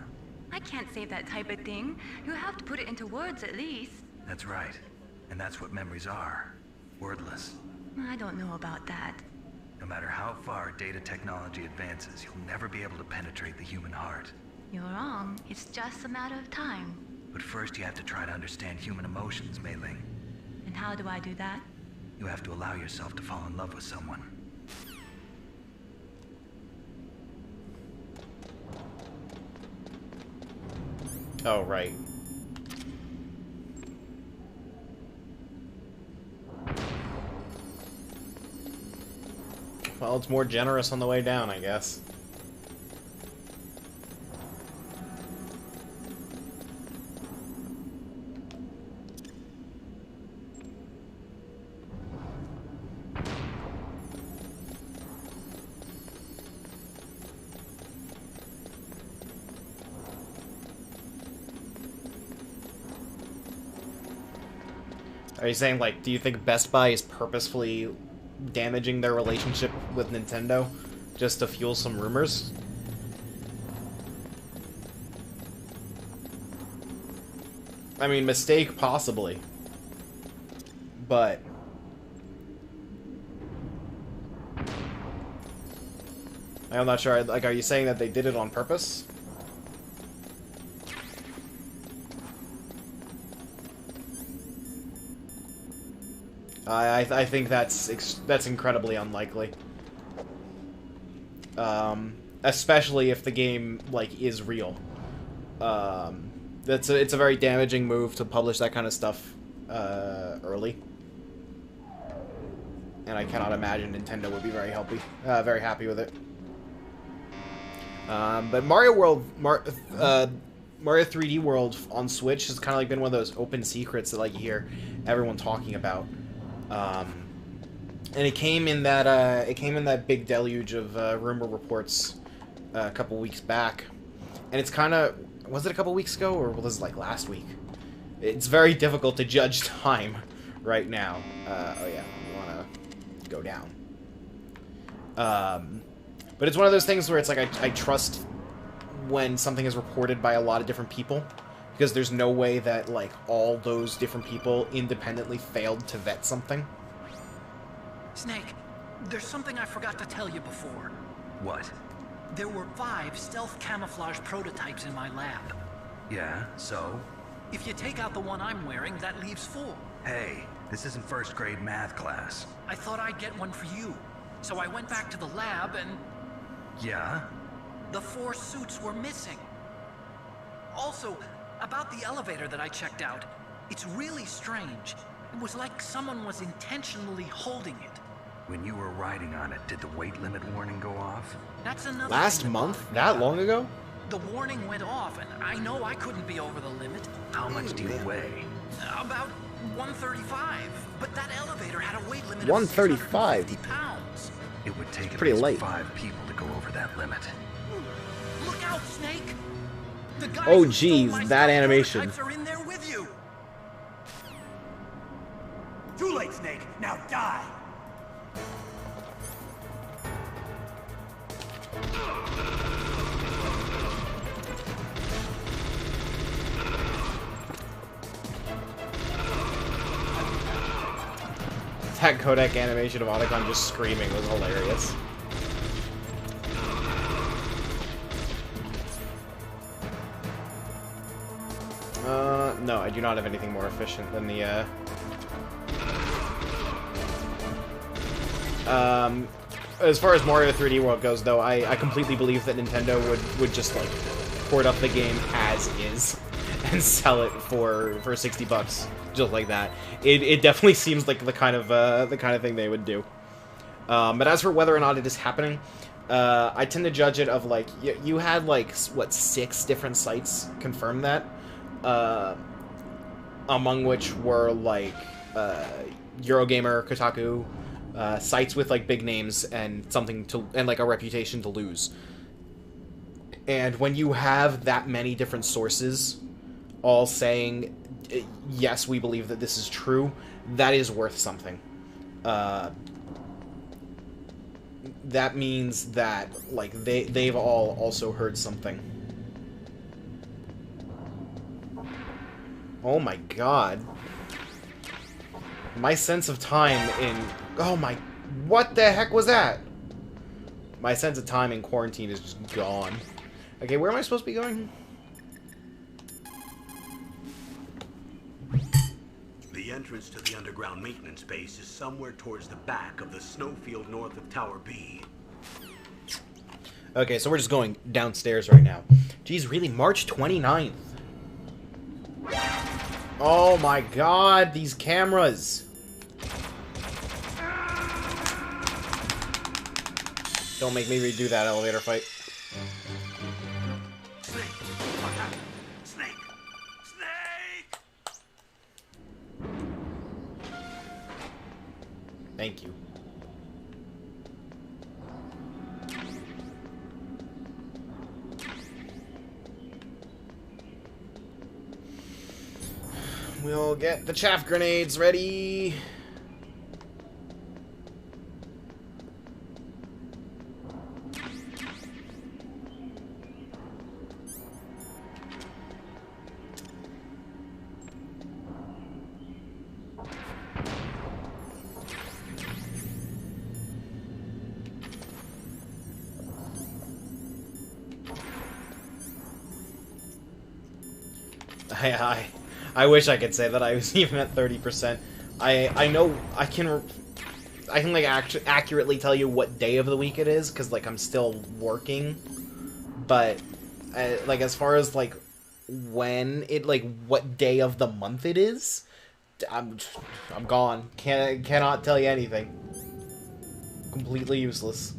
I can't save that type of thing. You have to put it into words at least. That's right. And that's what memories are. Wordless. I don't know about that. No matter how far data technology advances, you'll never be able to penetrate the human heart. You're wrong. It's just a matter of time. But first you have to try to understand human emotions, Mei Ling. And how do I do that? You have to allow yourself to fall in love with someone. Oh, right. Well, it's more generous on the way down, I guess. Are you saying, like, do you think Best Buy is purposefully damaging their relationship with Nintendo just to fuel some rumors? I mean, mistake possibly. But I'm not sure. Like, are you saying that they did it on purpose? I think that's incredibly unlikely. Especially if the game, like, is real. It's a very damaging move to publish that kind of stuff early. And I cannot imagine Nintendo would be very happy with it. But Mario 3D World on Switch has kind of like been one of those open secrets that like you hear everyone talking about. And it came in that big deluge of rumor reports a couple weeks back, and it's kind of, was it a couple weeks ago or was it like last week? It's very difficult to judge time right now. Oh yeah, we want to go down. But it's one of those things where it's like I trust when something is reported by a lot of different people, because there's no way that like all those different people independently failed to vet something. Snake, there's something I forgot to tell you before. What? There were 5 stealth camouflage prototypes in my lab. Yeah, so? If you take out the one I'm wearing, that leaves 4. Hey, this isn't first grade math class. I thought I'd get one for you. So I went back to the lab and Yeah? the 4 suits were missing. Also, about the elevator that I checked out, it's really strange. It was like someone was intentionally holding it. When you were riding on it, did the weight limit warning go off? That's another Last thing month? bothered me That about long it. ago? The warning went off, and I know I couldn't be over the limit. How much do you weigh? About 135. But that elevator had a weight limit 135? of 650 pounds. It would take at Pretty least late. 5 people to go over that limit. Look out, Snake! The guys Oh, who stole geez, my that stealth animation. prototypes are in there with you. Too late, Snake. Now die. That codec animation of Otacon just screaming was hilarious. No, I do not have anything more efficient than the, as far as Mario 3D World goes, though, I completely believe that Nintendo would just, like, port up the game as is and sell it for 60 bucks, just like that. It definitely seems like the kind of thing they would do. But as for whether or not it is happening, I tend to judge it of, like, you had, like, what, 6 different sites confirm that? among which were like Eurogamer, Kotaku, sites with like big names and like a reputation to lose. And when you have that many different sources all saying, yes, we believe that this is true, that is worth something. That means that like they've all also heard something. Oh my god. My sense of time in... Oh my... What the heck was that? My sense of time in quarantine is just gone. Okay, where am I supposed to be going? The entrance to the underground maintenance base is somewhere towards the back of the snowfield north of Tower B. Okay, so we're just going downstairs right now. Geez, really? March 29th? Oh my god, these cameras! Don't make me redo that elevator fight. Snake! What's happening? Snake! Snake! Thank you. We'll get the chaff grenades ready. I wish I could say that I was even at 30%. I know I can like accurately tell you what day of the week it is because like I'm still working, but like as far as like when it like what day of the month it is, I'm gone. Cannot tell you anything. Completely useless.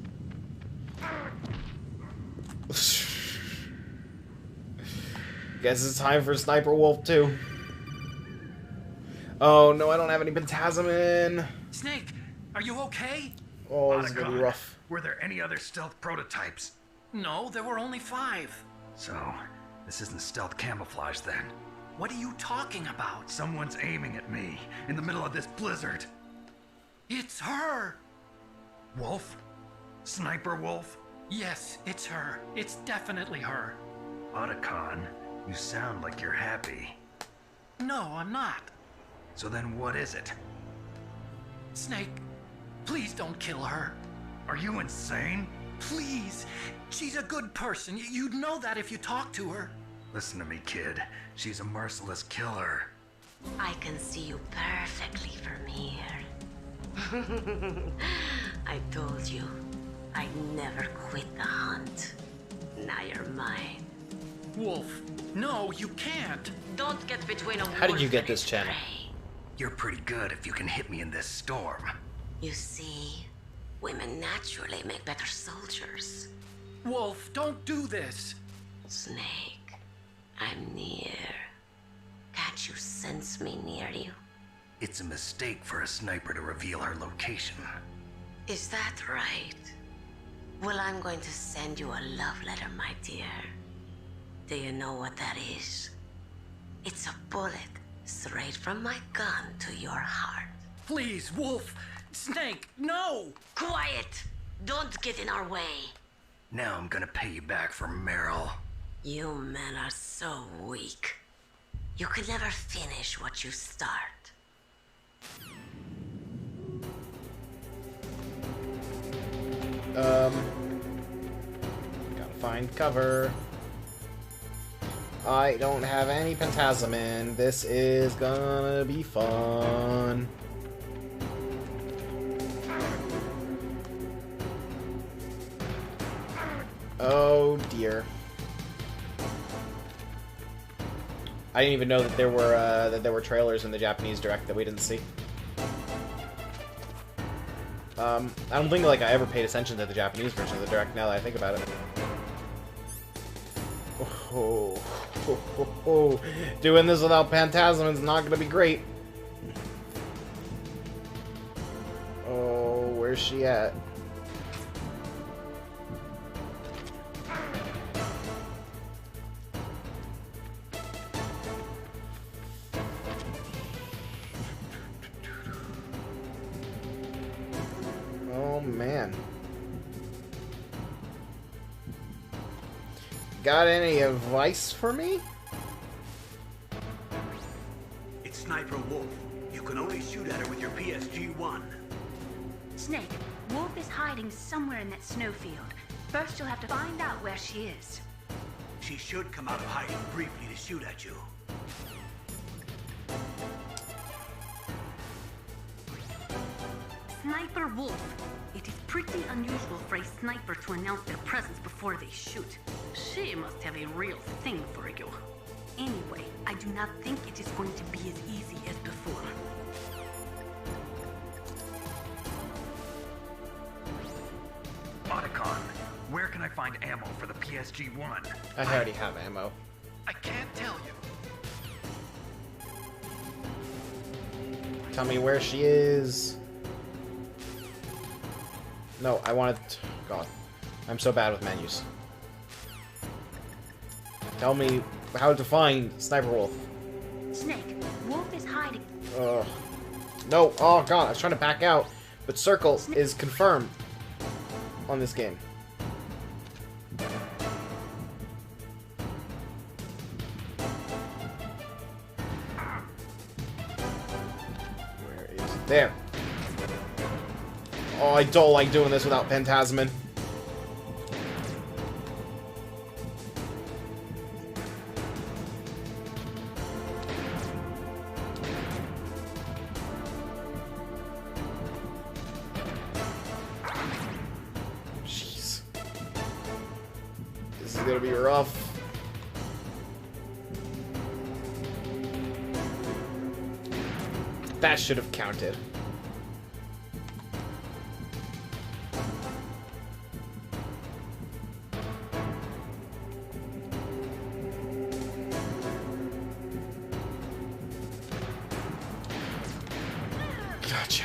Guess it's time for Sniper Wolf 2. Oh no, I don't have any Pentazamin. Snake, are you okay? Oh, this is gonna be rough. Were there any other stealth prototypes? No, there were only 5. So, this isn't stealth camouflage then. What are you talking about? Someone's aiming at me in the middle of this blizzard. It's her! Wolf? Sniper Wolf? Yes, it's her. It's definitely her. Otacon, you sound like you're happy. No, I'm not. So then what is it? Snake, please don't kill her. Are you insane? Please. She's a good person. You'd know that if you talked to her. Listen to me, kid. She's a merciless killer. I can see you perfectly from here. I told you, I'd never quit the hunt. Now you're mine. Wolf, no, you can't. Don't get between a How did you wolf get and this its channel? prey. You're pretty good if you can hit me in this storm. You see, women naturally make better soldiers. Wolf, don't do this. Snake, I'm near. Can't you sense me near you? It's a mistake for a sniper to reveal her location. Is that right? Well, I'm going to send you a love letter, my dear. Do you know what that is? It's a bullet straight from my gun to your heart. Please, Wolf. Snake, no! Quiet! Don't get in our way. Now I'm gonna pay you back for Meryl. You men are so weak. You could never finish what you start. Gotta find cover. I don't have any Pentazamin. This is gonna be fun. Oh dear. I didn't even know that there were trailers in the Japanese direct that we didn't see. I don't think like I ever paid attention to the Japanese version of the direct now that I think about it. Oh, doing this without Phantasm is not gonna be great. Oh, where's she at? Oh man. Got any advice for me? It's Sniper Wolf. You can only shoot at her with your PSG-1. Snake, Wolf is hiding somewhere in that snowfield. First, you'll have to find out where she is. She should come out of hiding briefly to shoot at you. Sniper Wolf. It is pretty unusual for a sniper to announce their presence before they shoot. She must have a real thing for you. Anyway, I do not think it is going to be as easy as before. Otacon, where can I find ammo for the PSG-1? I already have ammo. I can't tell you. Tell me where she is. No, I wanted... God. I'm so bad with menus. Tell me how to find Sniper Wolf. Snake, Wolf is hiding. No, oh god, I was trying to back out. But Circle is confirmed on this game. Where is it? There. Oh, I don't like doing this without Phantasmin. Jeez. This is gonna be rough. That should have counted. Gotcha.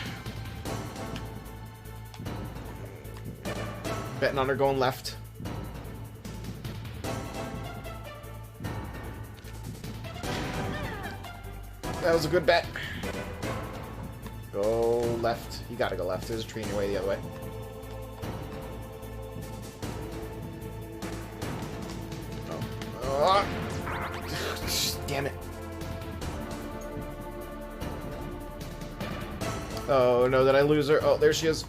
Betting on her going left. That was a good bet. Go left. You gotta go left. There's a tree in your way the other way. Oh. Damn it. Oh no, did I lose her? Oh, there she is.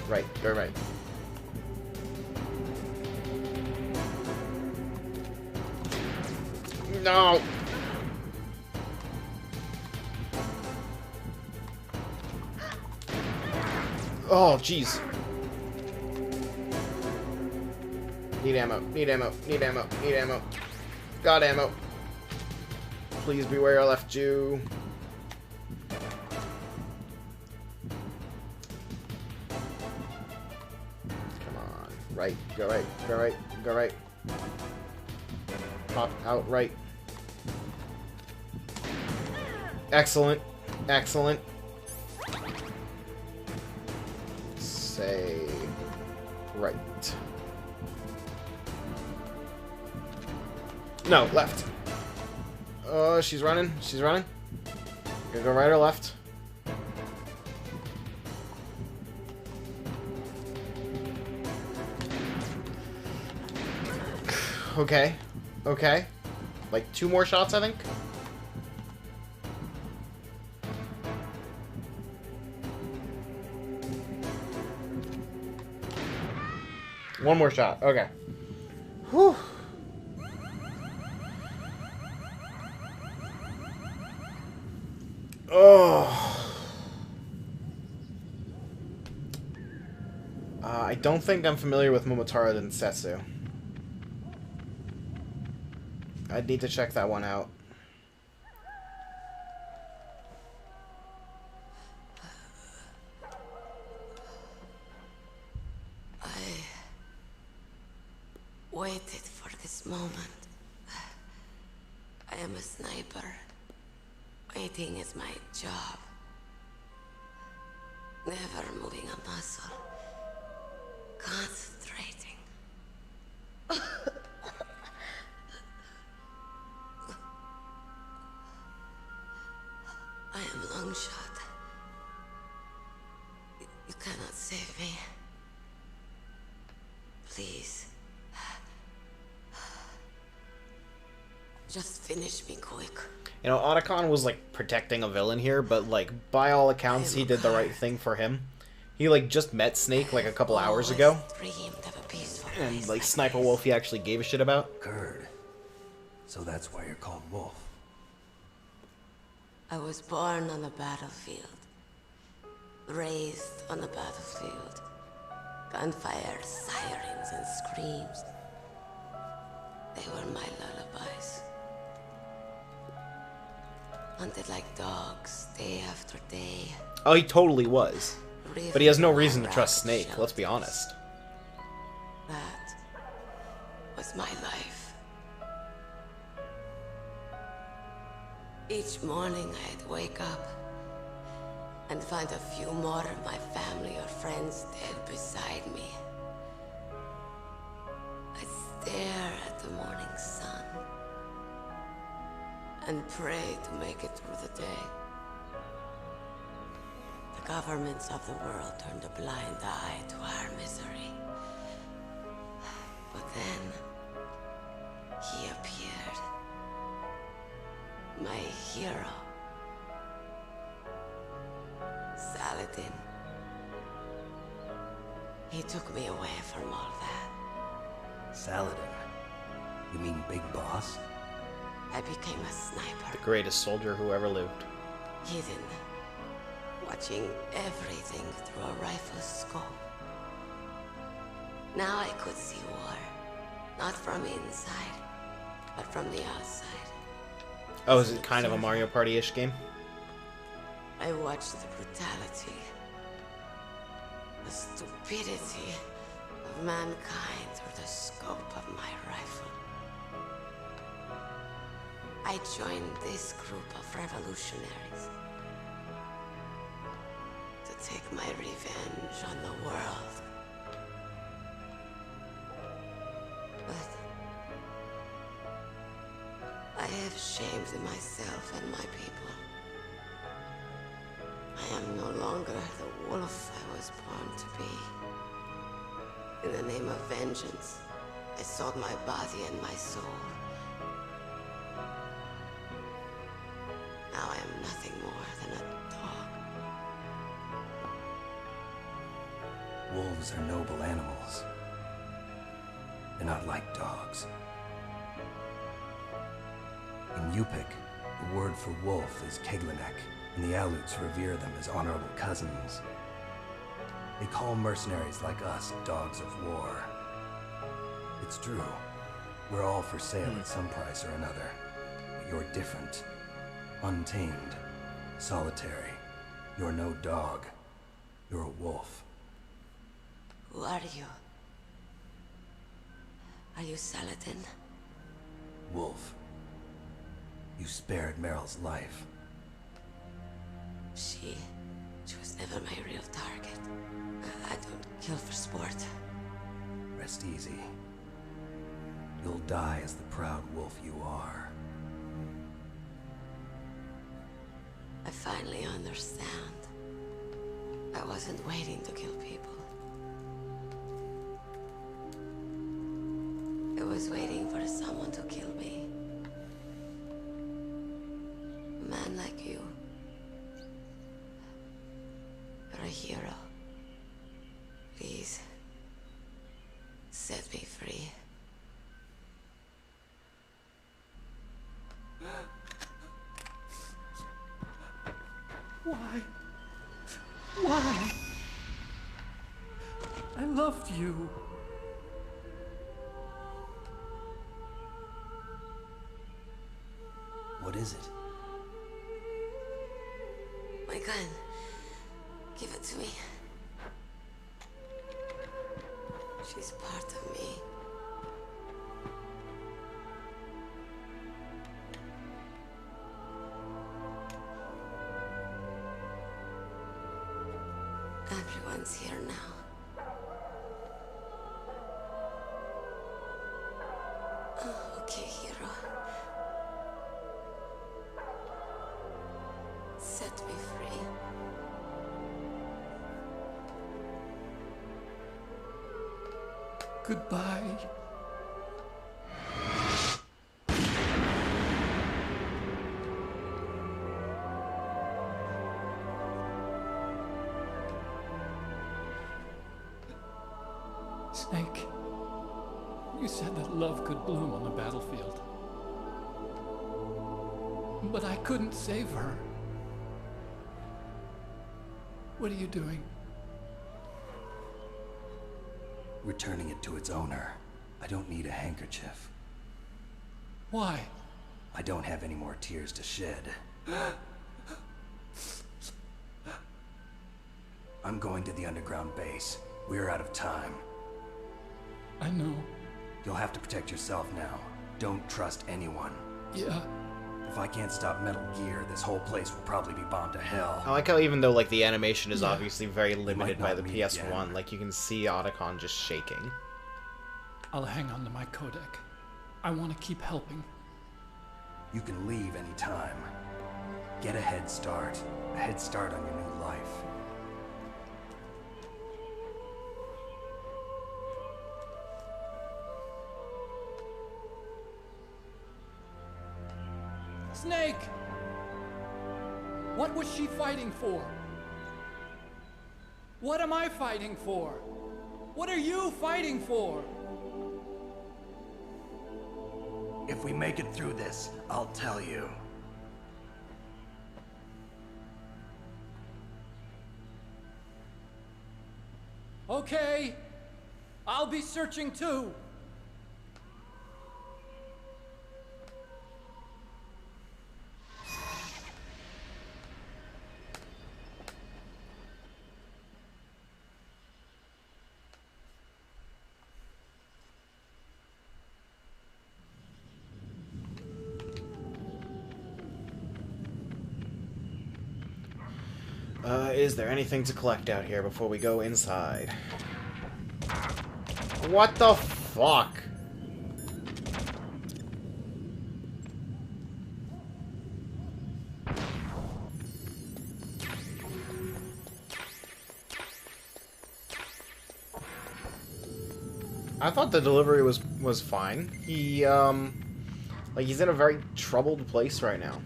Right, go right. No! Oh, jeez. Need ammo, need ammo, need ammo, need ammo. Got ammo. Please be where I left you. Come on. Right, go right, go right, go right. Pop out right. Excellent. Excellent. Say right. No, left. Oh, she's running. She's running. Gonna go right or left. Okay. Okay. Like 2 more shots, I think. One more shot. Okay. Whew. Oh. I don't think I'm familiar with Momotaro Densetsu. I'd need to check that one out. waited for this moment. I am a sniper. Waiting is my job. Never moving a muscle. Concentrating. I am Longshot. You cannot save me. Please. Just finish me quick. You know, Otacon was, like, protecting a villain here, but, like, by all accounts, he did the right thing for him. He, like, just met Snake, like, a couple hours ago. And, like, Sniper Wolf he actually gave a shit about. Curd. So that's why you're called Wolf. I was born on the battlefield. Raised on the battlefield. Gunfire, sirens, and screams. They were my lullabies. Hunted like dogs, day after day. Oh, he totally was. But he has no reason to trust Snake, let's be honest. That was my life. Each morning I'd wake up and find a few more of my family or friends dead beside me. I'd stare at the morning sun and pray to make it through the day. The governments of the world turned a blind eye to our misery. But then, he appeared. My hero. Saladin. He took me away from all that. Saladin? You mean Big Boss? I became a sniper. The greatest soldier who ever lived. Hidden. Watching everything through a rifle's scope. Now I could see war. Not from inside, but from the outside. Oh, is it kind of a Mario Party-ish game? I watched the brutality, the stupidity of mankind through the scope of my rifle. I joined this group of revolutionaries to take my revenge on the world. But I have shamed myself and my people. I am no longer the wolf I was born to be. In the name of vengeance, I sold my body and my soul. Now I am nothing more than a dog. Wolves are noble animals. They're not like dogs. In Yupik, the word for wolf is Keglanek, and the Aleuts revere them as honorable cousins. They call mercenaries like us dogs of war. It's true. We're all for sale at some price or another. But you're different. Untamed. Solitary. You're no dog. You're a wolf. Who are you? Are you Saladin? Wolf. You spared Meryl's life. She was never my real target. I don't kill for sport. Rest easy. You'll die as the proud wolf you are. I finally understand. I wasn't waiting to kill people. I was waiting for someone to kill me. A man like you. You're a hero. Please, set me free. Why? Why? I loved you. What is it? My gun. Give it to me. She's part of me. Goodbye. Snake, you said that love could bloom on the battlefield. But I couldn't save her. What are you doing? Returning it to its owner. I don't need a handkerchief. Why? I don't have any more tears to shed. I'm going to the underground base. We're out of time. I know. You'll have to protect yourself now. Don't trust anyone. Yeah. If I can't stop Metal Gear, this whole place will probably be bombed to hell. I like how even though like the animation is Yeah. obviously very limited by not the meet PS1, again. like you can see Otacon just shaking. I'll hang on to my codec. I want to keep helping. You can leave anytime. Get a head start. A head start on your new life. Snake! What was she fighting for? What am I fighting for? What are you fighting for? If we make it through this, I'll tell you. Okay. I'll be searching too. Is there anything to collect out here before we go inside? What the fuck? I thought the delivery was fine. He like he's in a very troubled place right now.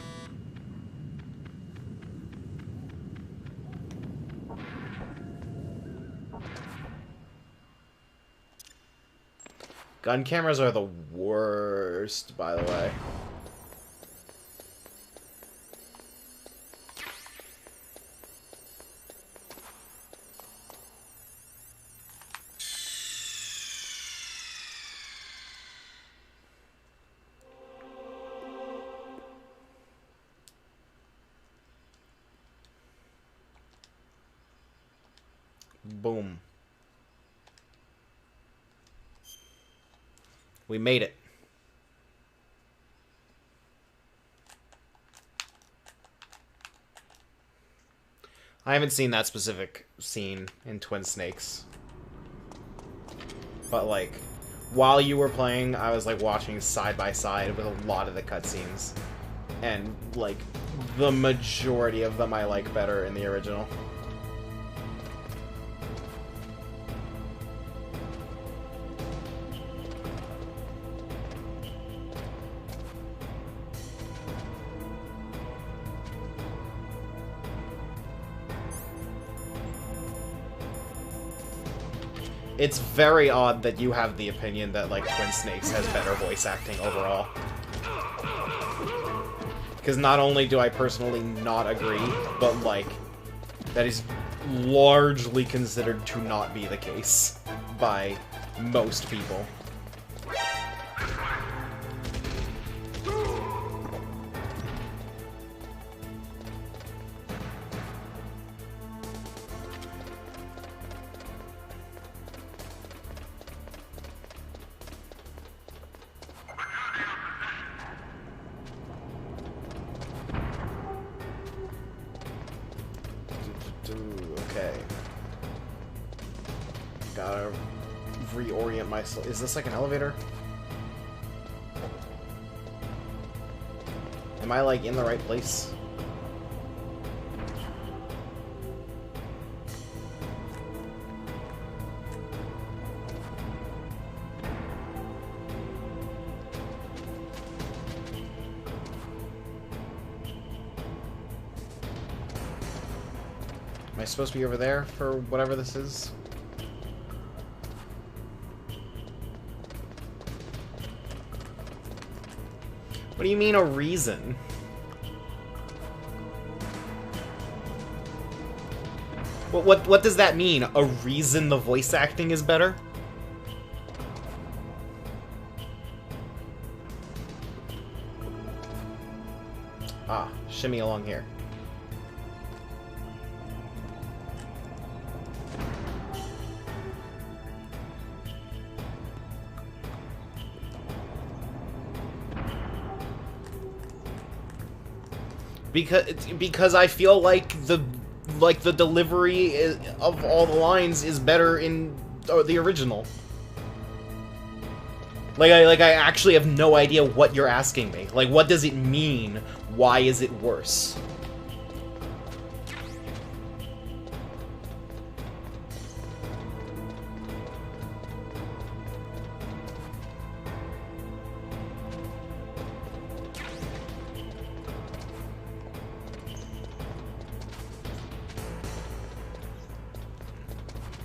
Gun cameras are the worst, by the way. Boom. We made it. I haven't seen that specific scene in Twin Snakes. But, like, while you were playing, I was, like, watching side by side with a lot of the cutscenes. And, like, the majority of them I like better in the original. It's very odd that you have the opinion that, like, Twin Snakes has better voice acting overall. Because not only do I personally not agree, but, like, that is largely considered to not be the case by most people. Okay. Gotta reorient myself. Is this like an elevator? Am I like in the right place? Am I supposed to be over there for whatever this is? What do you mean, a reason? What does that mean? A reason the voice acting is better? Ah, shimmy along here. Because I feel like the delivery of all the lines is better in the original. Like I actually have no idea what you're asking me. Like, what does it mean? Why is it worse?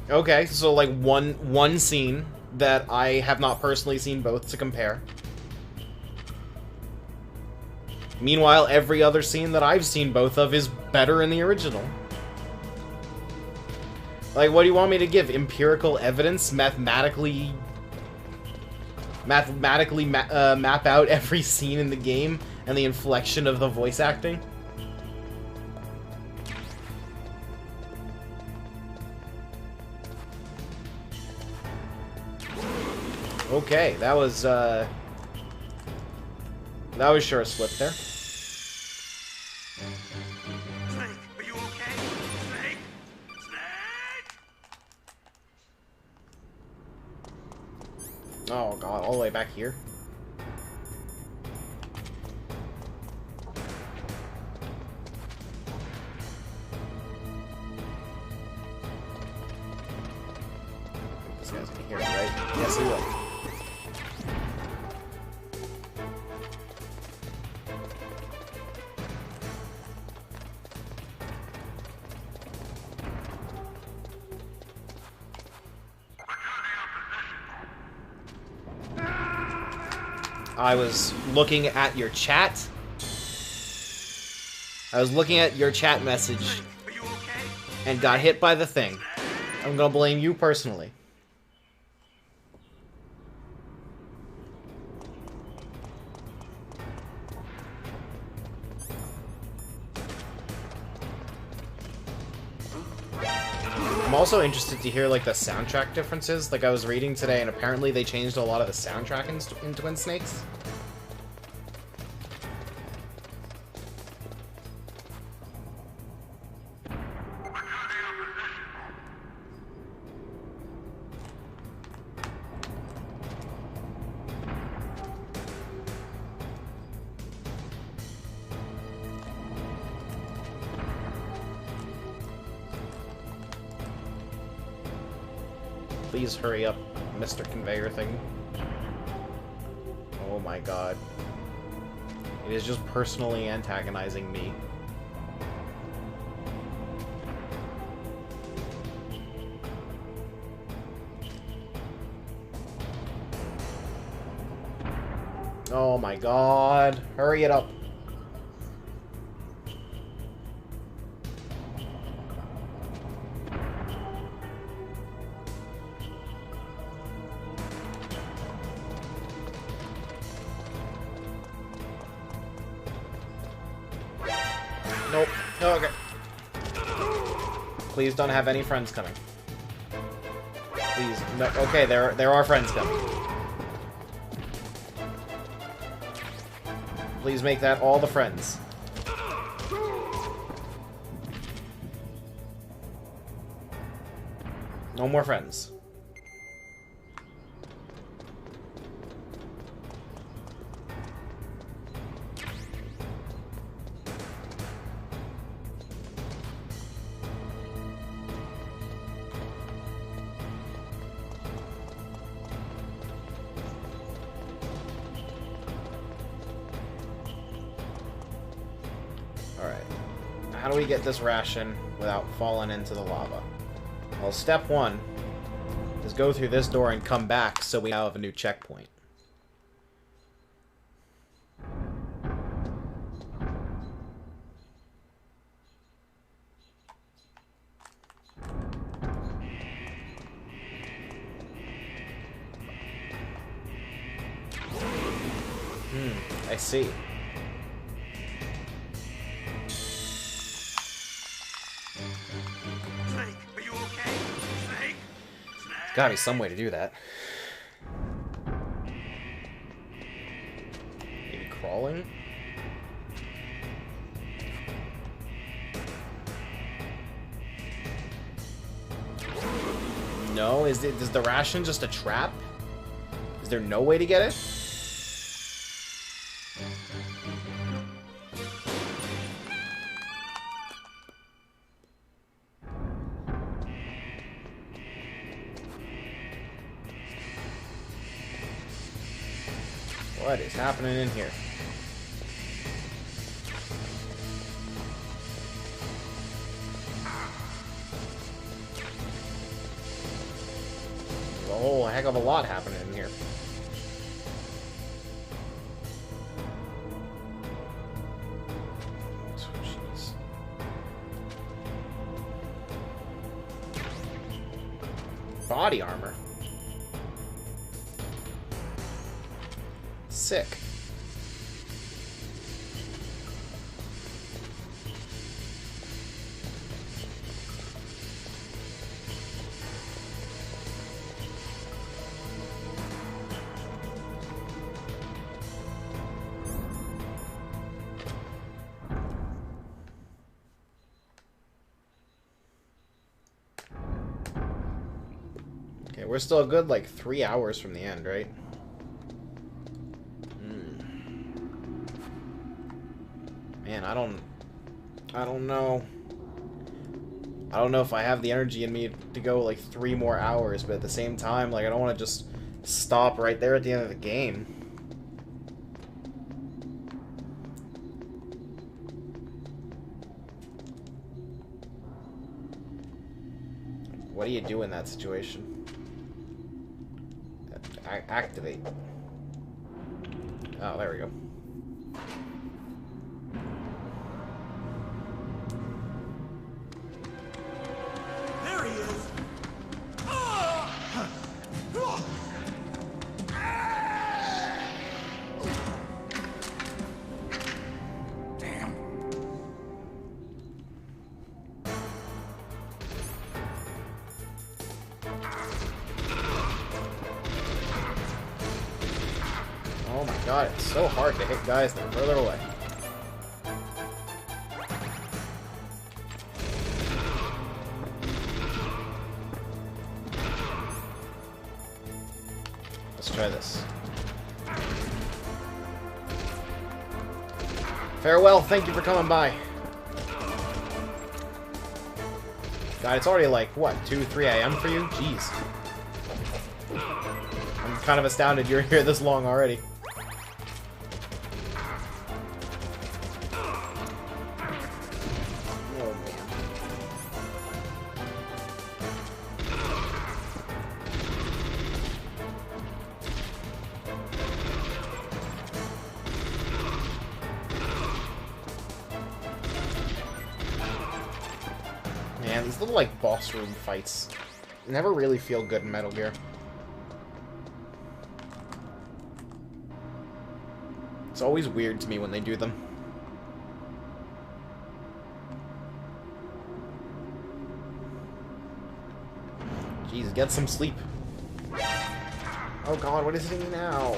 Okay, so like one scene that I have not personally seen both to compare. Meanwhile, every other scene that I've seen both of is better in the original. Like, what do you want me to give? Empirical evidence? Mathematically map out every scene in the game and the inflection of the voice acting? Okay, that was sure a slip there. Snake, are you okay? Snake? Snake! Oh god, all the way back here. This guy's gonna hear me, right? Yes, he will. I was looking at your chat. I was looking at your chat message and got hit by the thing. I'm gonna blame you personally. I'm also interested to hear, like, the soundtrack differences. Like, I was reading today, and apparently they changed a lot of the soundtrack in Twin Snakes. Please hurry up, Mr. Conveyor thing. Oh my god. It is just personally antagonizing me. Oh my god. Hurry it up. Nope. Oh, okay. Please don't have any friends coming. Please. No, okay, there are friends coming. Please make that all the friends. No more friends. How do we get this ration without falling into the lava? Well, step one is go through this door and come back so we now have a new checkpoint. I see. Snake, are you okay? Snake? Gotta be some way to do that. Maybe crawling? No, is the ration just a trap? Is there no way to get it? What is happening in here? There's a whole heck of a lot happening in here. Jeez. Body armor. Sick. Okay, we're still a good like 3 hours from the end, right? Man, I don't know. I don't know if I have the energy in me to go like 3 more hours, but at the same time, like I don't want to just stop right there at the end of the game. What do you do in that situation? Activate. Oh, there we go. Oh my god, it's so hard to hit guys that are further away. Let's try this. Farewell, thank you for coming by. God, it's already like, what, 2, 3 a.m. for you? Jeez. I'm kind of astounded you're here this long already. Man, these little, like, boss room fights never really feel good in Metal Gear. It's always weird to me when they do them. Jeez, get some sleep. Oh god, what is it now?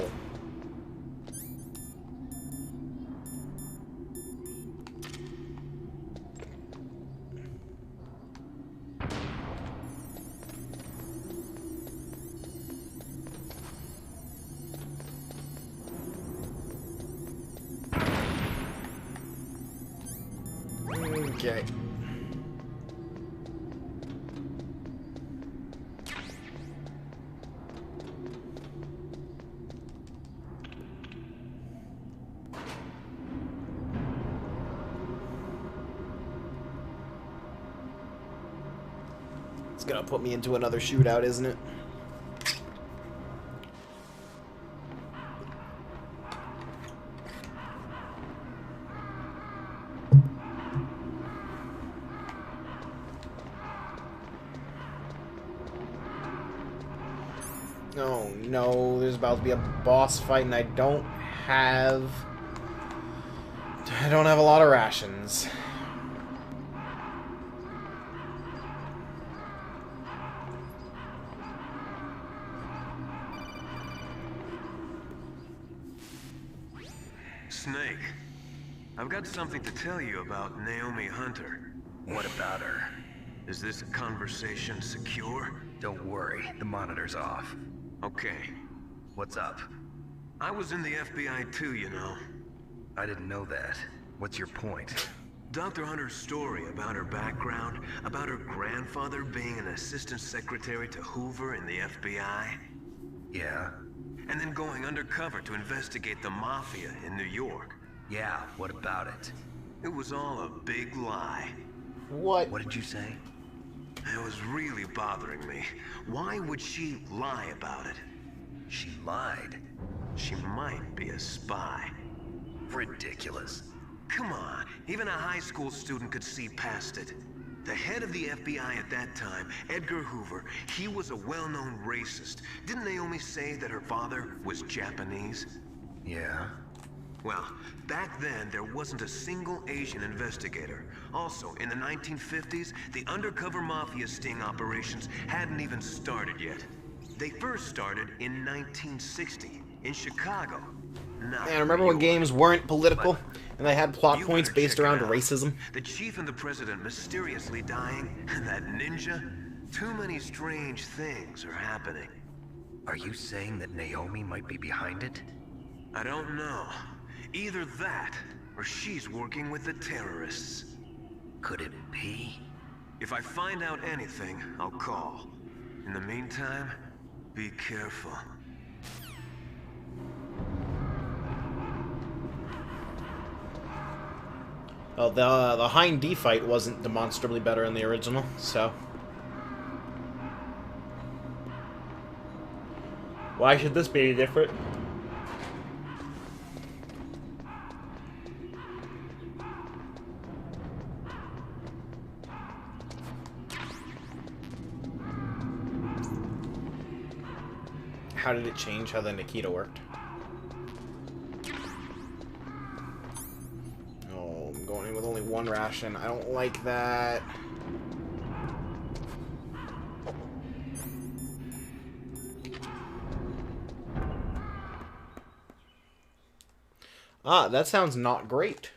Okay. gonna put me into another shootout, isn't it? Oh no, there's about to be a boss fight and I don't have a lot of rations. Snake, I've got something to tell you about Naomi Hunter. What about her? Is this conversation secure? Don't worry, the monitor's off. Okay. What's up? I was in the FBI too, you know. I didn't know that. What's your point? Dr. Hunter's story about her background, about her grandfather being an assistant secretary to Hoover in the FBI. Yeah? And then going undercover to investigate the Mafia in New York. Yeah, what about it? It was all a big lie. What? What did you say? It was really bothering me. Why would she lie about it? She lied. She might be a spy. Ridiculous. Come on, even a high school student could see past it. The head of the FBI at that time, Edgar Hoover, he was a well-known racist. Didn't Naomi say that her father was Japanese? Yeah? Well, back then, there wasn't a single Asian investigator. Also, in the 1950s, the undercover mafia sting operations hadn't even started yet. They first started in 1960, in Chicago. And remember when games weren't political, and they had plot points based around racism? The chief and the president mysteriously dying, and that ninja? Too many strange things are happening. Are you saying that Naomi might be behind it? I don't know. Either that, or she's working with the terrorists. Could it be? If I find out anything, I'll call. In the meantime, be careful. Well, the Hind D fight wasn't demonstrably better in the original, so... Why should this be any different? How did it change how the Nikita worked? Oh, I'm going in with only one ration. I don't like that. Ah, that sounds not great.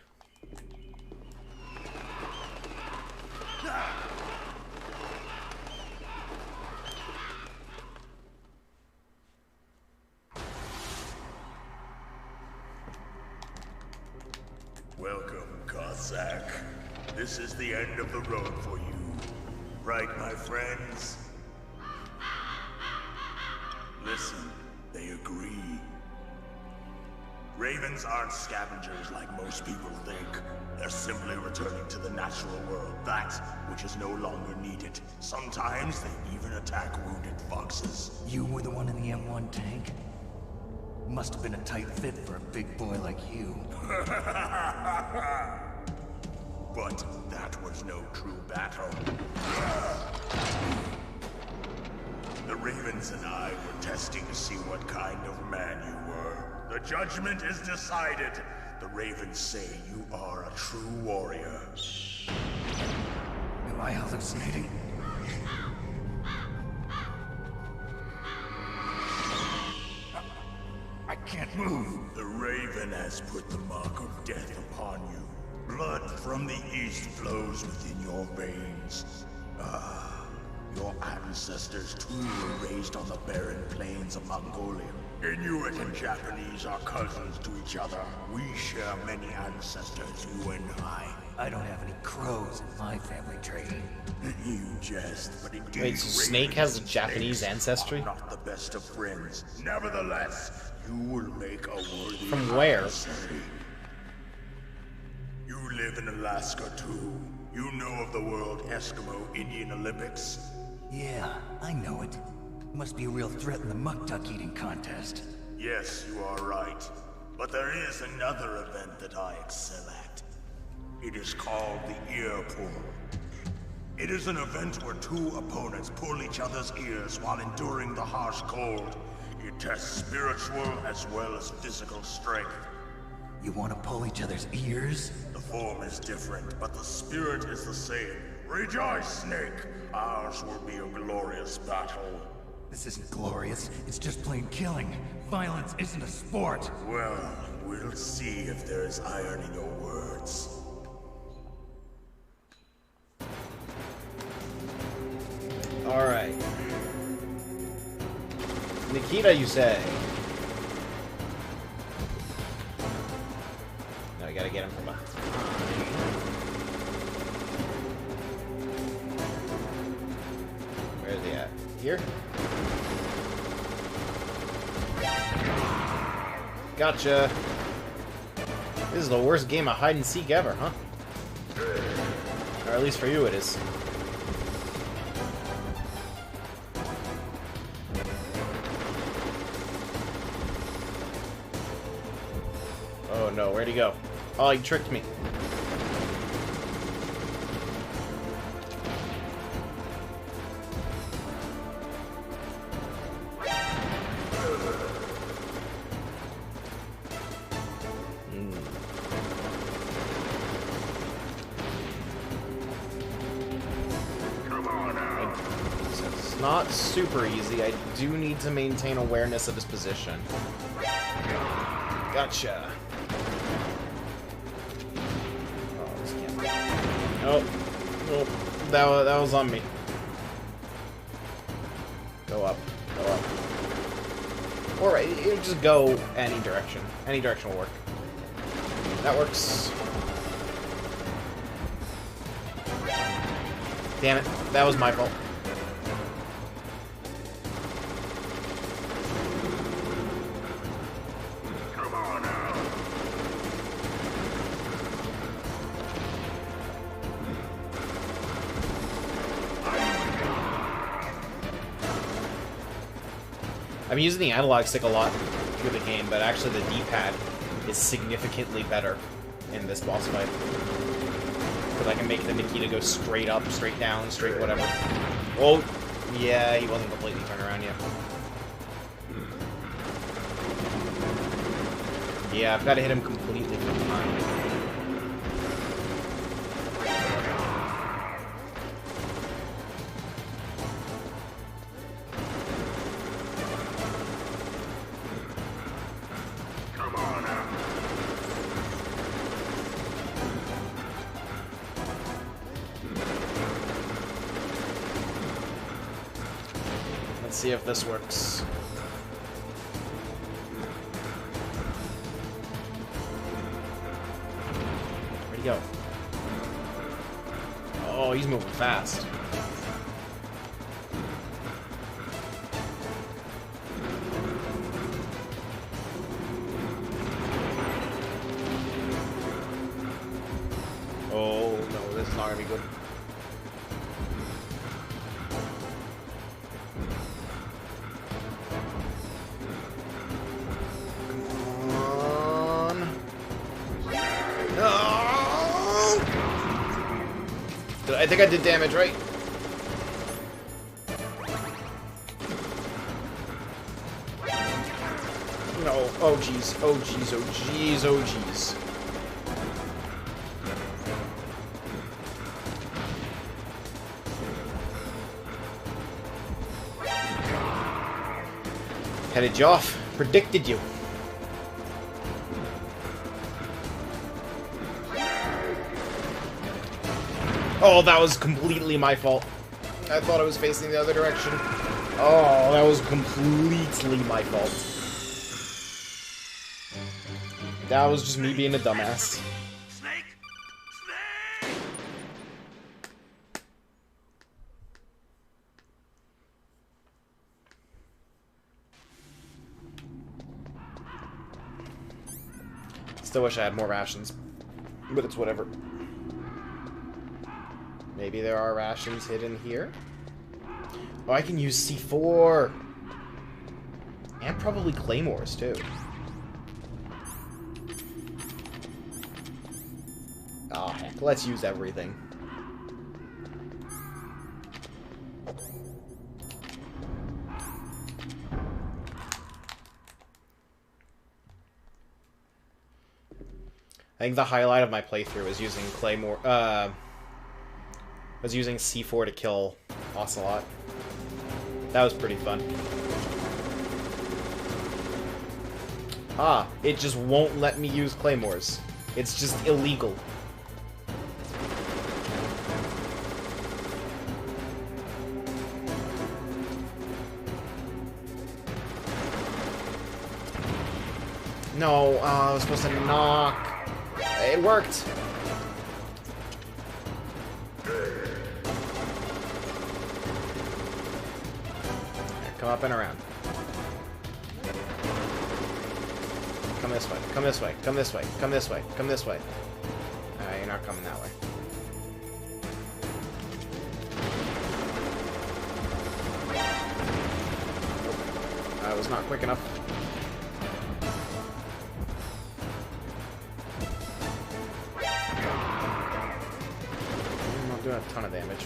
Welcome, Cossack. This is the end of the road for you. Right, my friends? Listen, they agree. Ravens aren't scavengers like most people think. They're simply returning to the natural world, that which is no longer needed. Sometimes they even attack wounded foxes. You were the one in the M1 tank? Must have been a tight fit for a big boy like you. But that was no true battle. The Ravens and I were testing to see what kind of man you were. The judgment is decided. The Ravens say you are a true warrior. Am I hallucinating? I can't move. The Raven has put the mark of death upon you. Blood from the east flows within your veins. Ah, your ancestors too were raised on the barren plains of Mongolia. Inuit and Japanese are cousins to each other. We share many ancestors, you and I. I don't have any crows in my family tree. You jest, but indeed, Wait, so Snake has a Japanese ancestry? are not the best of friends. Nevertheless, you will make a worthy From where? adversary. You live in Alaska too. You know of the World Eskimo Indian Olympics? Yeah, I know it. Must be a real threat in the muck duck eating contest. Yes, you are right. But there is another event that I excel at. It is called the Ear Pull. It is an event where two opponents pull each other's ears while enduring the harsh cold. It tests spiritual as well as physical strength. You want to pull each other's ears? The form is different, but the spirit is the same. Rejoice, Snake! Ours will be a glorious battle. This isn't glorious. It's just plain killing. Violence isn't a sport. Well, we'll see if there is iron in your words. Alright. Nikita, you say? No, I gotta get him from behind. Where is he at? Here? Gotcha. This is the worst game of hide and seek ever, huh? Or at least for you it is. Oh no, where'd he go? Oh, he tricked me. It's not super easy. I do need to maintain awareness of his position. Gotcha. Oh, oh, that was on me. Go up, go up. Or it just go any direction. Any direction will work. That works. Damn it, that was my fault. I'm using the analog stick a lot through the game, but actually the D-pad is significantly better in this boss fight. Because I can make the Nikita go straight up, straight down, straight whatever. Oh, yeah, he wasn't completely turned around yet. Yeah, I've got to hit him completely from behind. Let's see if this works. Where'd he go? Oh, he's moving fast. Oh no, this is not gonna be good. I think I did damage, right? No. Oh, jeez. Oh, jeez. Oh, jeez. Oh, jeez. Headed you off. Predicted you. Oh, that was completely my fault. I thought I was facing the other direction. Oh, that was completely my fault. That was just me being a dumbass. Snake! Snake! Still wish I had more rations, but it's whatever. Maybe there are rations hidden here? Oh, I can use C4! And probably claymores, too. Oh, heck. Let's use everything. I think the highlight of my playthrough was using claymore, was using C4 to kill Ocelot. That was pretty fun. Ah, it just won't let me use claymores. It's just illegal. No, I was supposed to knock. It worked. Come up and around. Come this way. Come this way. Come this way. Come this way. Come this way. You're not coming that way. Nope. I was not quick enough. I'm doing a ton of damage.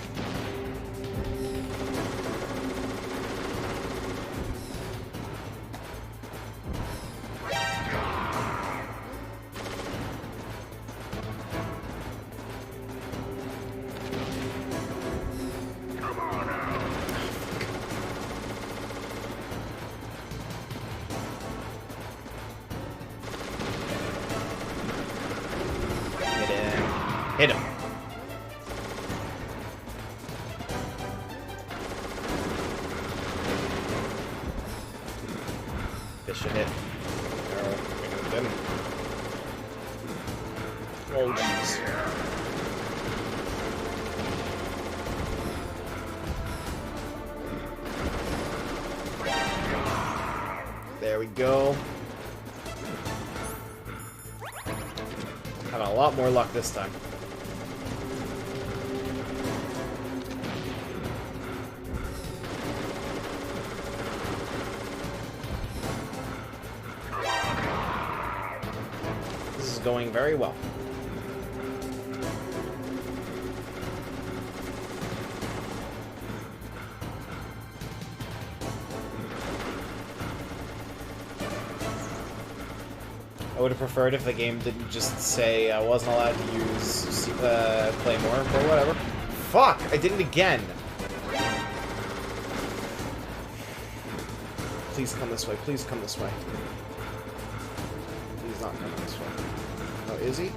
Hit him. This should hit. No, didn't. Oh, jeez. There we go. Having a lot more luck this time. Going very well. I would have preferred if the game didn't just say I wasn't allowed to use Claymore, but whatever. Fuck! I did it again! Please come this way, please come this way. Please not come this way. Oh, is he?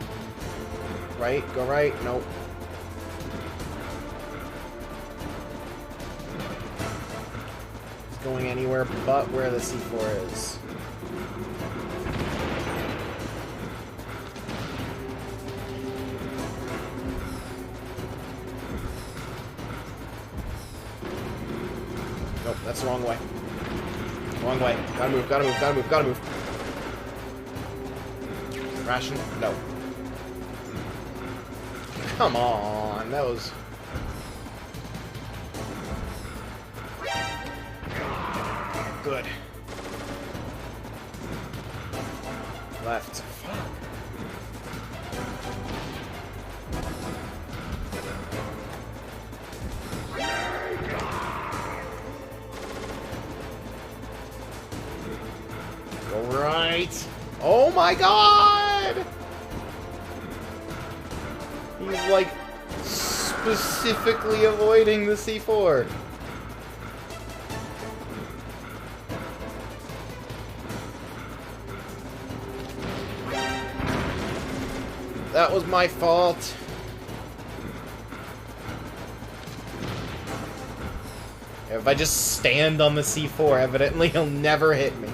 Right? Go right? Nope. He's going anywhere but where the C4 is. Nope, that's the wrong way. Wrong way. Gotta move, gotta move, gotta move, gotta move. Ration? No. Come on, that was... Good. Left. Fuck. Go right. Oh my god! He's like specifically avoiding the C4. That was my fault. If I just stand on the C4, evidently he'll never hit me.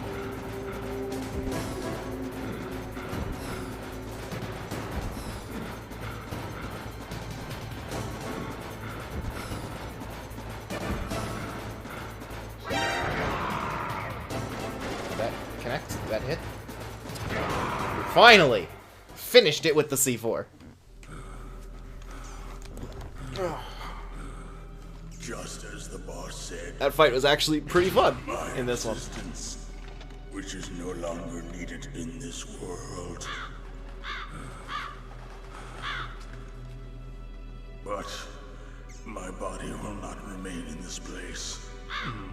That hit? Finally! Finished it with the C4. Just as the boss said. That fight was actually pretty fun in this one. Existence, which is no longer needed in this world. But my body will not remain in this place.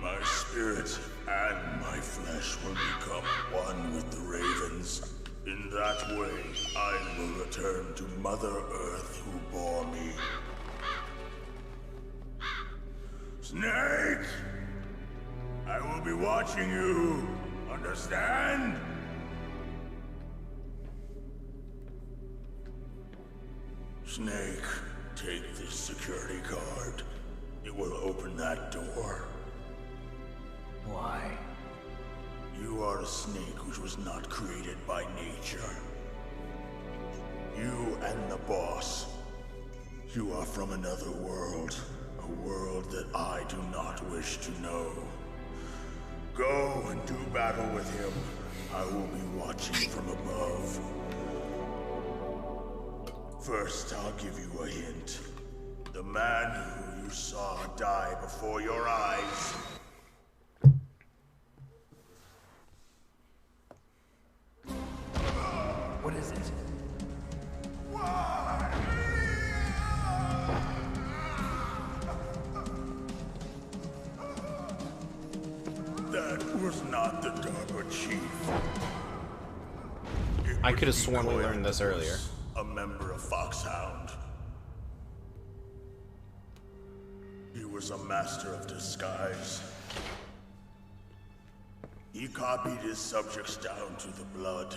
My spirit and my flesh will become one with the ravens. In that way, I will return to Mother Earth who bore me. Snake! I will be watching you. Understand? Snake, take this security card. It will open that door. Why? You are a snake which was not created by nature. You and the boss. You are from another world. A world that I do not wish to know. Go and do battle with him. I will be watching from above. First, I'll give you a hint. The man who you saw die before your eyes. What is it? That was not the DARPA chief. I could have sworn we learned this earlier. A member of Foxhound. He was a master of disguise. He copied his subjects down to the blood.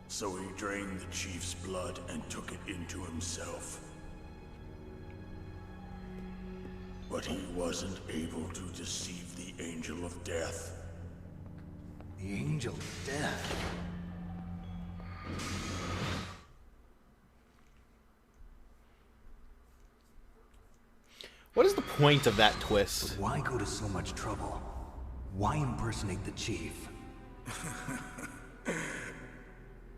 So he drained the chief's blood and took it into himself. But he wasn't able to deceive the Angel of Death. The Angel of Death? What is the point of that twist? But why go to so much trouble? Why impersonate the chief?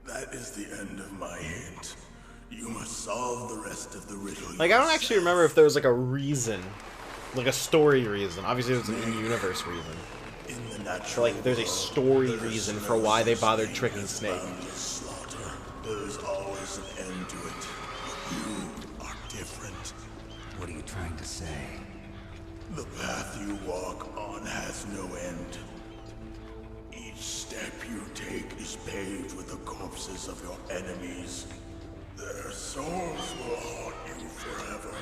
That is the end of my hint. You must solve the rest of the riddle. Like, I don't actually remember if there was like a reason, like a story reason. Obviously, it was an in-universe reason. In the natural So, like, there's a story world, reason there for is why no they such bothered thing tricking as Snake. boundless slaughter. There is always an end to it. But you are different. What are you trying to say? The path you walk on has no end. Each step you take is paved with the corpses of your enemies. Their souls will haunt you forever.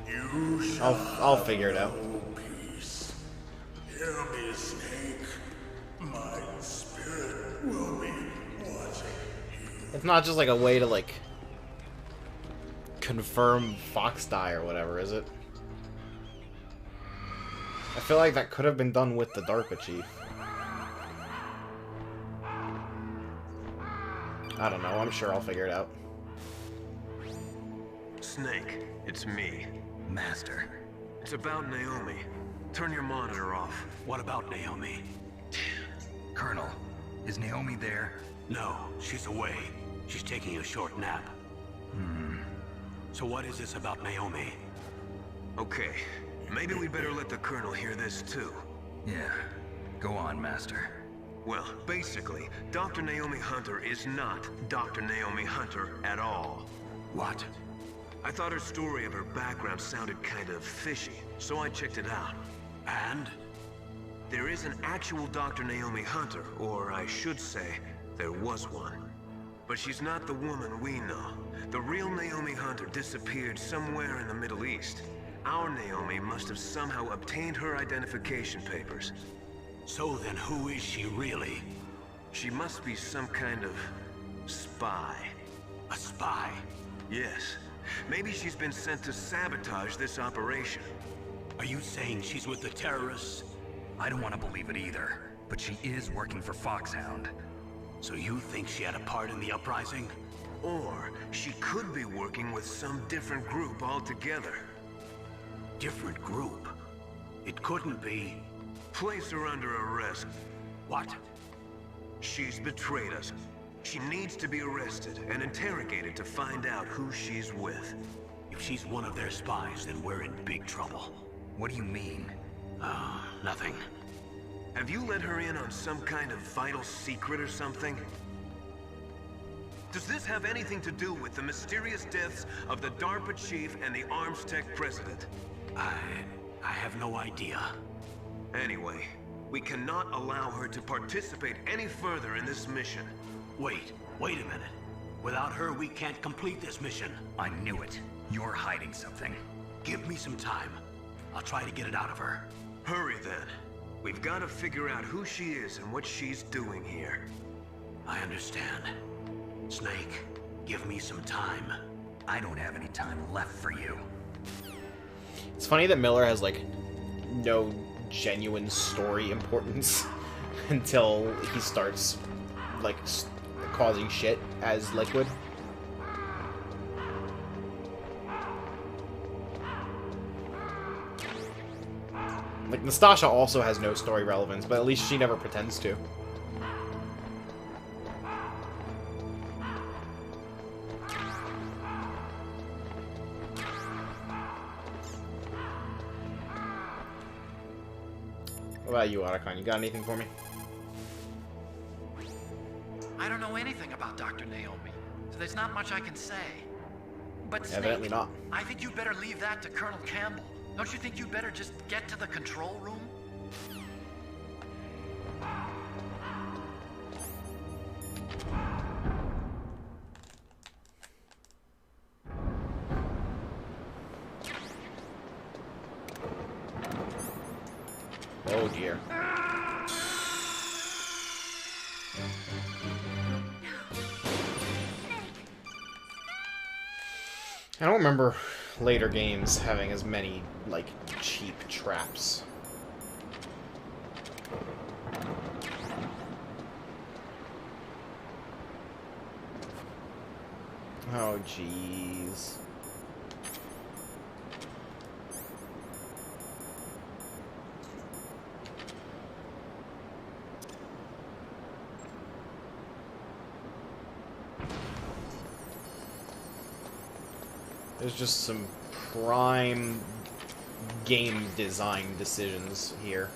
You shall I'll figure it out. no peace. Hear me, Snake. My spirit will be watching you. It's not just like a way to like confirm Fox die or whatever, is it? I feel like that could have been done with the DARPA chief. I don't know, I'm sure I'll figure it out. Snake, it's me. Master. It's about Naomi. Turn your monitor off. What about Naomi? Colonel, is Naomi there? No, she's away. She's taking a short nap. So what is this about Naomi? Okay, maybe we'd better let the Colonel hear this too. Yeah. Go on, Master. Well, basically, Dr. Naomi Hunter is not Dr. Naomi Hunter at all. What? I thought her story of her background sounded kind of fishy, so I checked it out. And? There is an actual Dr. Naomi Hunter, or I should say, there was one. But she's not the woman we know. The real Naomi Hunter disappeared somewhere in the Middle East. Our Naomi must have somehow obtained her identification papers. So then who is she really? She must be some kind of spy. A spy? Yes. Maybe she's been sent to sabotage this operation. Are you saying she's with the terrorists? I don't want to believe it either, but she is working for Foxhound. So you think she had a part in the uprising? Or she could be working with some different group altogether. Different group? It couldn't be... Place her under arrest. What? She's betrayed us. She needs to be arrested and interrogated to find out who she's with. You If she's one of their spies, then we're in big trouble. What do you mean? Nothing. Have you let her in on some kind of vital secret or something? Does this have anything to do with the mysterious deaths of the DARPA chief and the Arms Tech president? I have no idea. Anyway, we cannot allow her to participate any further in this mission. Wait a minute. Without her, we can't complete this mission. I knew it. You're hiding something. Give me some time. I'll try to get it out of her. Hurry then. We've got to figure out who she is and what she's doing here. I understand. Snake, give me some time. I don't have any time left for you. It's funny that Miller has, like, no genuine story importance until he starts, like, causing shit as Liquid. Like, Nastasha also has no story relevance, but at least she never pretends to. What about you, Otacon? You got anything for me? I don't know anything about Dr. Naomi, so there's not much I can say. But Evidently Snake, not. I think you better leave that to Colonel Campbell. Don't you think you better just get to the control room? Oh dear. I don't remember later games having as many, like, cheap traps. Oh, jeez. There's just some prime game design decisions here.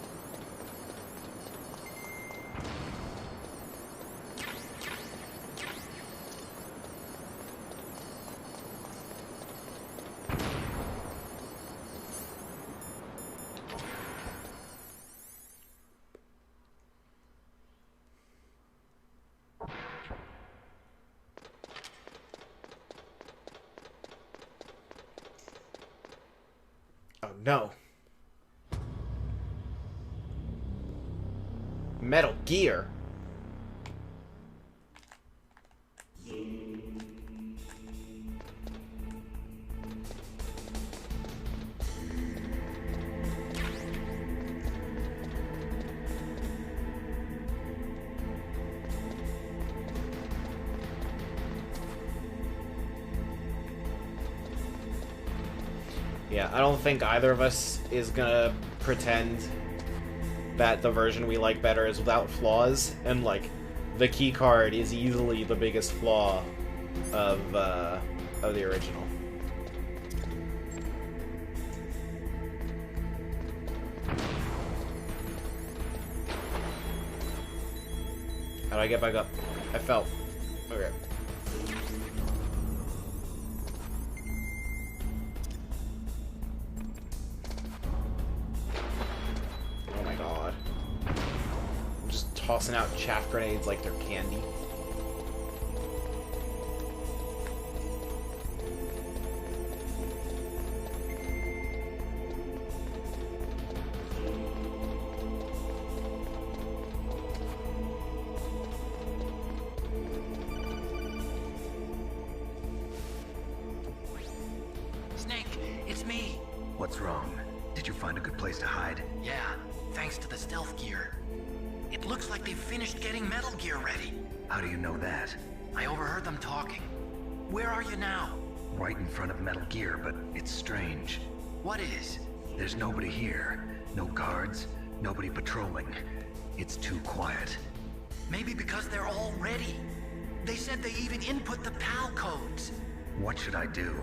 No. Metal Gear. Yeah, I don't think either of us is gonna pretend that the version we like better is without flaws, and, like, the key card is easily the biggest flaw of the original. How do I get back up? I fell. Okay. Tossing out chaff grenades like they're candy. Snake, it's me. What's wrong? Did you find a good place to hide? Yeah, thanks to the stealth gear. It looks like they've finished getting Metal Gear ready. How do you know that? I overheard them talking. Where are you now? Right in front of Metal Gear, but it's strange. What is? There's nobody here. No guards, nobody patrolling. It's too quiet. Maybe because they're all ready. They said they even input the PAL codes. What should I do?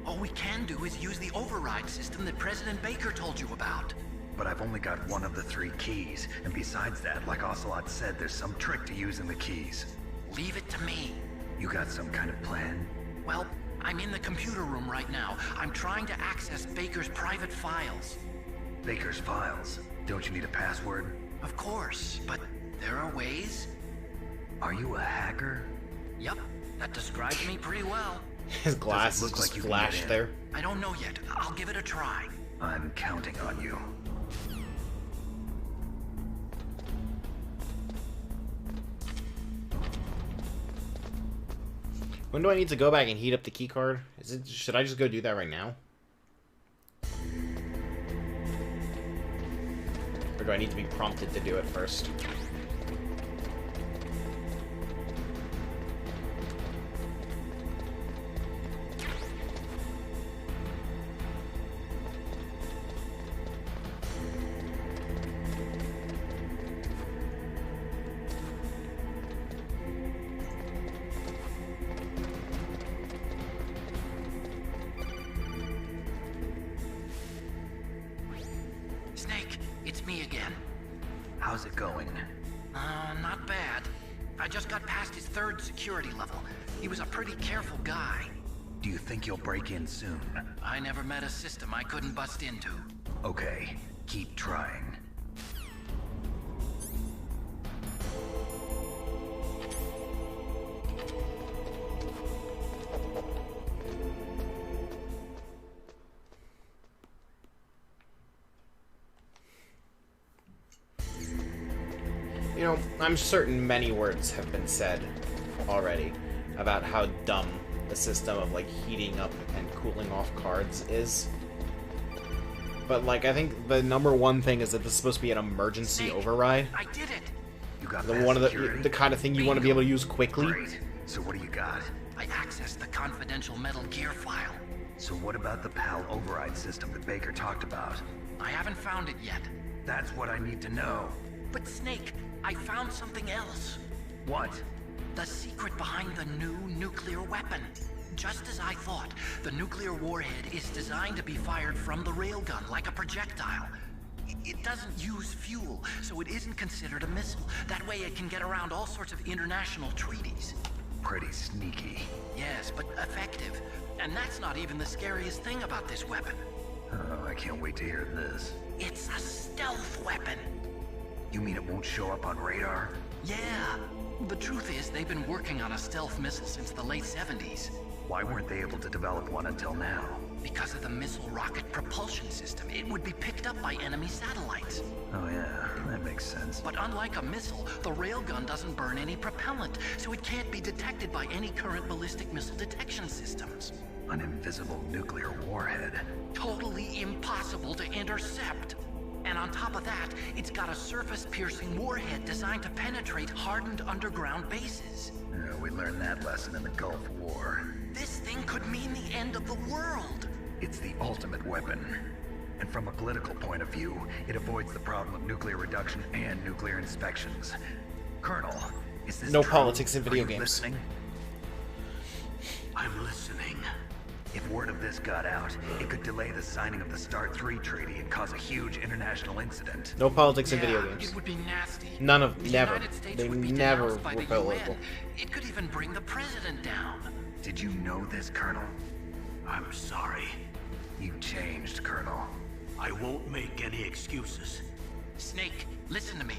All we can do is use the override system that President Baker told you about. But I've only got one of the 3 keys, and besides that, like Ocelot said, there's some trick to using the keys. Leave it to me. You got some kind of plan? Well, I'm in the computer room right now. I'm trying to access Baker's private files. Baker's files? Don't you need a password? Of course, but there are ways. Are you a hacker? Yep, that describes me pretty well. His glasses just flashed there. I don't know yet. I'll give it a try. I'm counting on you. When do I need to go back and heat up the key card? Should I just go do that right now? Or do I need to be prompted to do it first? Snake, it's me again. How's it going? Not bad. I just got past his 3rd security level. He was a pretty careful guy. Do you think you'll break in soon? I never met a system I couldn't bust into. Okay, keep trying. You know, I'm certain many words have been said already about how dumb the system of, like, heating up and cooling off cards is. But, like, I think the #1 thing is that this is supposed to be an emergency override. I did it! You got One of the kind of thing you want to be able to use quickly. Great. So what do you got? I accessed the confidential Metal Gear file. So what about the PAL override system that Baker talked about? I haven't found it yet. That's what I need to know. But Snake, I found something else. What? The secret behind the new nuclear weapon. Just as I thought, the nuclear warhead is designed to be fired from the railgun like a projectile. It doesn't use fuel, so it isn't considered a missile. That way it can get around all sorts of international treaties. Pretty sneaky. Yes, but effective. And that's not even the scariest thing about this weapon. Oh, I can't wait to hear this. It's a stealth weapon. You mean it won't show up on radar? Yeah. The truth is, they've been working on a stealth missile since the late 70s. Why weren't they able to develop one until now? Because of the missile rocket propulsion system. It would be picked up by enemy satellites. Oh yeah, that makes sense. But unlike a missile, the railgun doesn't burn any propellant, so it can't be detected by any current ballistic missile detection systems. An invisible nuclear warhead. Totally impossible to intercept. And on top of that, it's got a surface-piercing warhead designed to penetrate hardened underground bases. Yeah, we learned that lesson in the Gulf War. This thing could mean the end of the world. It's the ultimate weapon. And from a political point of view, it avoids the problem of nuclear reduction and nuclear inspections. Colonel, is this no true? politics in video Are you games. Listening? I'm listening. If word of this got out, it could delay the signing of the START 3 treaty and cause a huge international incident. No politics in video games. It would be nasty. None of The never. United States They would be never denounced by were the political. UN. It could even bring the president down. Did you know this, Colonel? I'm sorry. You changed, Colonel. I won't make any excuses. Snake, listen to me.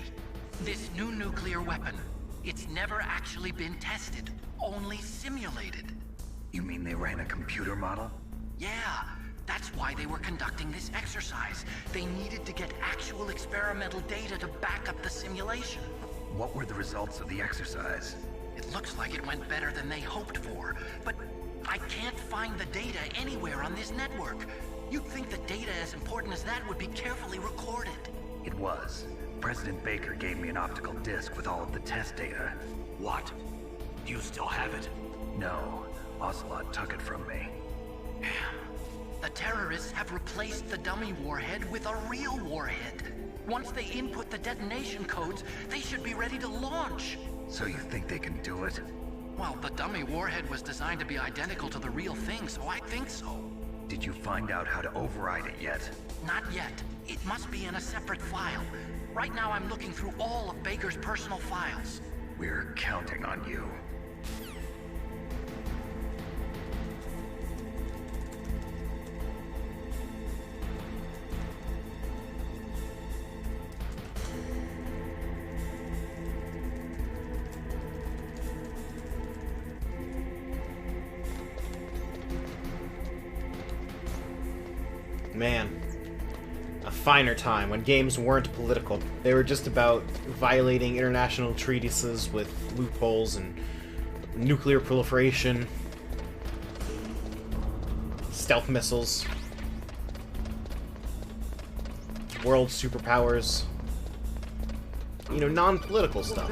This new nuclear weapon, it's never actually been tested, only simulated. You mean they ran a computer model? Yeah, that's why they were conducting this exercise. They needed to get actual experimental data to back up the simulation. What were the results of the exercise? It looks like it went better than they hoped for, but I can't find the data anywhere on this network. You'd think the data as important as that would be carefully recorded. It was. President Baker gave me an optical disc with all of the test data. What? Do you still have it? No. Ocelot took it from me. The terrorists have replaced the dummy warhead with a real warhead. Once they input the detonation codes, they should be ready to launch. So you think they can do it? Well, the dummy warhead was designed to be identical to the real thing, so I think so. Did you find out how to override it yet? Not yet. It must be in a separate file. Right now I'm looking through all of Baker's personal files. We're counting on you. Man, a finer time when games weren't political. They were just about violating international treaties with loopholes and nuclear proliferation, stealth missiles, world superpowers, you know, non-political stuff.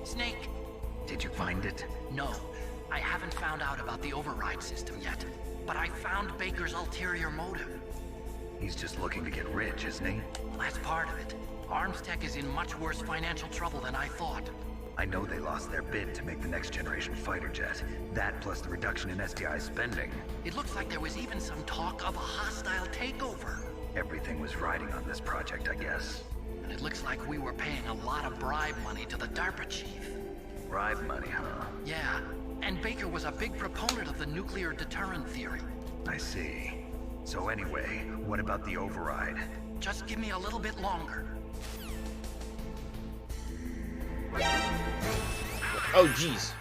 Snake! Did you find it? No. I haven't found out about the override system yet, but I found Baker's ulterior motive. He's just looking to get rich, isn't he? Well, that's part of it. Arms Tech is in much worse financial trouble than I thought. I know they lost their bid to make the next generation fighter jet. That plus the reduction in SDI spending. It looks like there was even some talk of a hostile takeover. Everything was riding on this project, I guess. And it looks like we were paying a lot of bribe money to the DARPA chief. Bribe money, huh? Yeah. And Baker was a big proponent of the nuclear deterrent theory. I see. So anyway, what about the override? Just give me a little bit longer. Oh, jeez.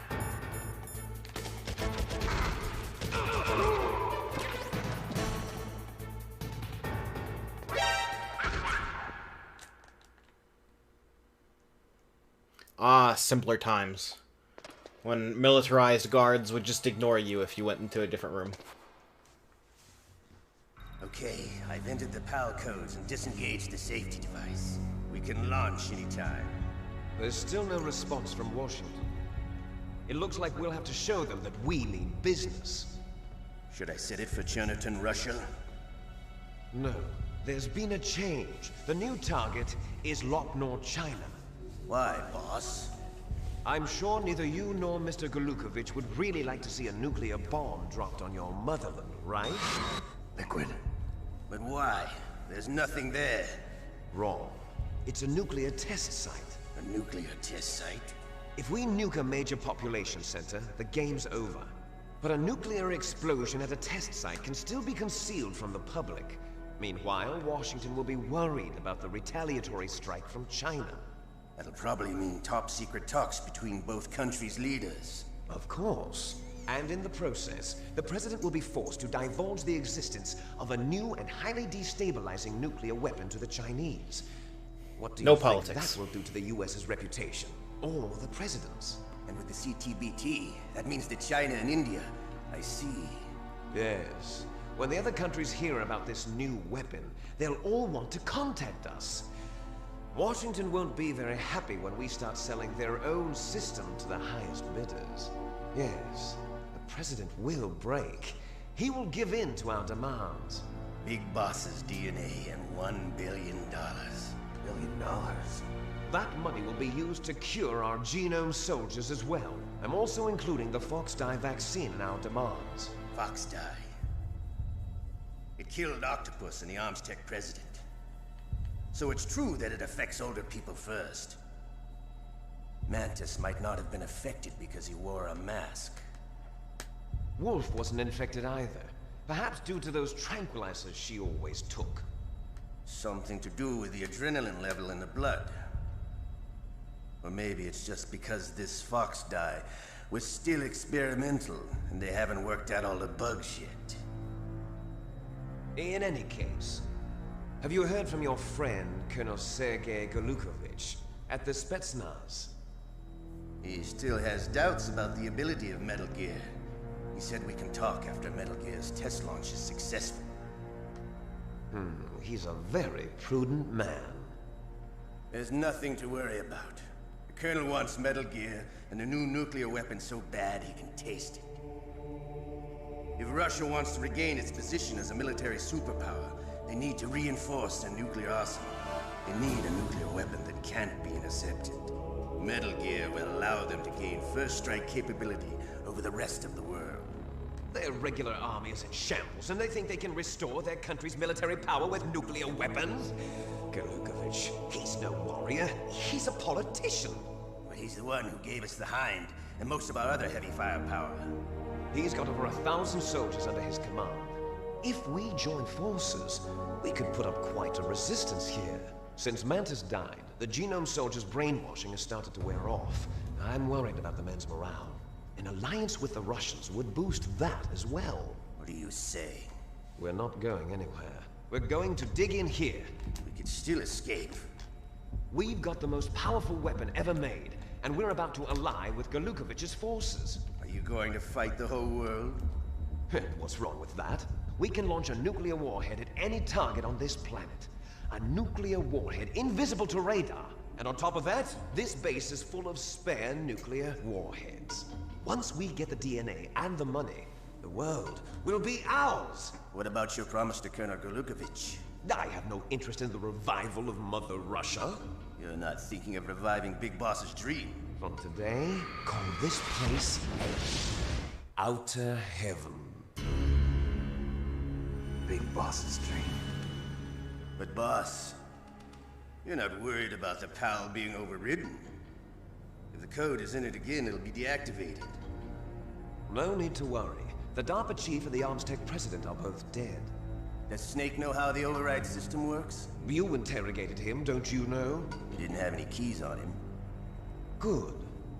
Ah, simpler times. When militarized guards would just ignore you if you went into a different room. Okay, I've entered the PAL codes and disengaged the safety device. We can launch anytime. There's still no response from Washington. It looks like we'll have to show them that we mean business. Should I set it for Cherniton, Russia? No. There's been a change. The new target is Lopnor, China. Why, boss? I'm sure neither you nor Mr. Golukovich would really like to see a nuclear bomb dropped on your motherland, right? Liquid. But why? There's nothing there. Wrong. It's a nuclear test site. A nuclear test site? If we nuke a major population center, the game's over. But a nuclear explosion at a test site can still be concealed from the public. Meanwhile, Washington will be worried about the retaliatory strike from China. That'll probably mean top-secret talks between both countries' leaders. Of course. And in the process, the President will be forced to divulge the existence of a new and highly destabilizing nuclear weapon to the Chinese. What do you think politics. that will do to the US's reputation? Or the President's? And with the CTBT, that means that China and India. I see. Yes. When the other countries hear about this new weapon, they'll all want to contact us. Washington won't be very happy when we start selling their own system to the highest bidders. Yes, the President will break. He will give in to our demands. Big Boss's DNA and $1 billion. $1 billion? That money will be used to cure our genome soldiers as well. I'm also including the Fox dye vaccine in our demands. Fox dye? It killed Octopus and the Arms Tech president. So it's true that it affects older people first. Mantis might not have been affected because he wore a mask. Wolf wasn't infected either. Perhaps due to those tranquilizers she always took. Something to do with the adrenaline level in the blood. Or maybe it's just because this Fox dye was still experimental and they haven't worked out all the bugs yet. In any case, have you heard from your friend, Colonel Sergei Golukovich, at the Spetsnaz? He still has doubts about the ability of Metal Gear. He said we can talk after Metal Gear's test launch is successful. He's a very prudent man. There's nothing to worry about. The Colonel wants Metal Gear and a new nuclear weapon so bad he can taste it. If Russia wants to regain its position as a military superpower, they need to reinforce their nuclear arsenal. They need a nuclear weapon that can't be intercepted. Metal Gear will allow them to gain first strike capability over the rest of the world. Their regular army is in shambles, and they think they can restore their country's military power with nuclear weapons? Galukovich, he's no warrior. He's a politician. Well, he's the one who gave us the Hind and most of our other heavy firepower. He's got over 1,000 soldiers under his command. If we join forces, we could put up quite a resistance here. Since Mantis died, the Genome soldiers' brainwashing has started to wear off. I'm worried about the men's morale. An alliance with the Russians would boost that as well. What do you say? We're not going anywhere. We're going to dig in here. We could still escape. We've got the most powerful weapon ever made, and we're about to ally with Galukovich's forces. Are you going to fight the whole world? What's wrong with that? We can launch a nuclear warhead at any target on this planet. A nuclear warhead invisible to radar. And on top of that, this base is full of spare nuclear warheads. Once we get the DNA and the money, the world will be ours. What about your promise to Colonel Galukovich? I have no interest in the revival of Mother Russia. You're not thinking of reviving Big Boss's dream. From today, call this place Outer Heaven. Big Boss's dream. But boss, you're not worried about the PAL being overridden. If the code is in it again, it'll be deactivated. No need to worry. The DARPA chief and the Arms Tech president are both dead. Does Snake know how the override system works? You interrogated him, don't you know? He didn't have any keys on him. Good.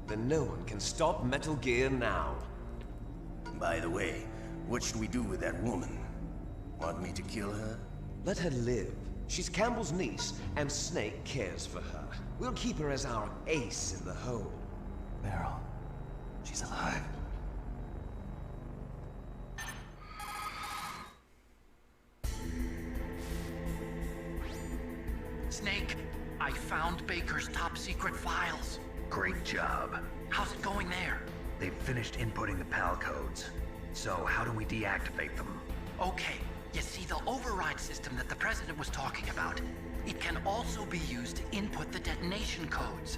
Then no one can stop Metal Gear now. By the way, what should we do with that woman? Want me to kill her? Let her live. She's Campbell's niece, and Snake cares for her. We'll keep her as our ace in the hole. Meryl, she's alive. Snake, I found Baker's top secret files. Great job. How's it going there? They've finished inputting the PAL codes. So how do we deactivate them? Okay, you see the override system that the President was talking about. It can also be used to input the detonation codes.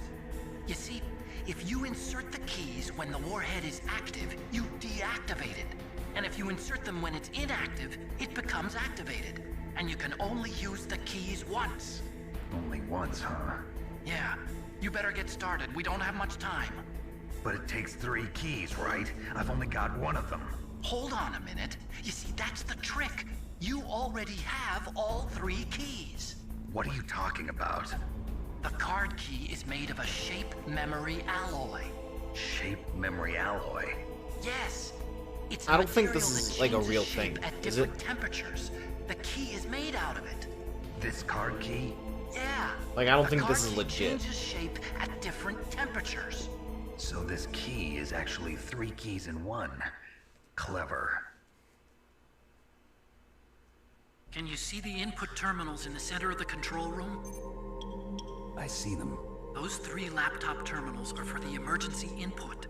You see, if you insert the keys when the warhead is active, you deactivate it. And if you insert them when it's inactive, it becomes activated. And you can only use the keys once. Only once, huh? Yeah, you better get started. We don't have much time. But it takes 3 keys, right? I've only got 1 of them. Hold on a minute. You see, that's the trick. You already have all 3 keys. What are you talking about? The card key is made of a shape memory alloy. Shape memory alloy? Yes. It's I don't think this is like a real thing, at is different it? temperatures. The key is made out of it. This card key? Yeah. Like, I don't The think this card is key legit. changes shape at different temperatures. So this key is actually 3 keys in 1. Clever. Can you see the input terminals in the center of the control room? I see them. Those 3 laptop terminals are for the emergency input.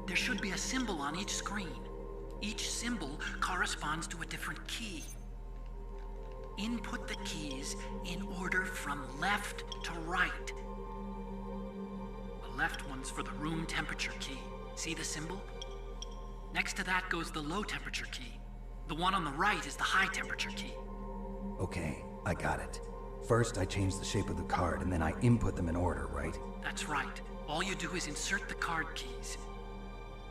There should be a symbol on each screen. Each symbol corresponds to a different key. Input the keys in order from left to right. The left one's for the room temperature key. See the symbol? Next to that goes the low temperature key. The one on the right is the high temperature key. Okay, I got it. First, I change the shape of the card, and then I input them in order, right? That's right. All you do is insert the card keys.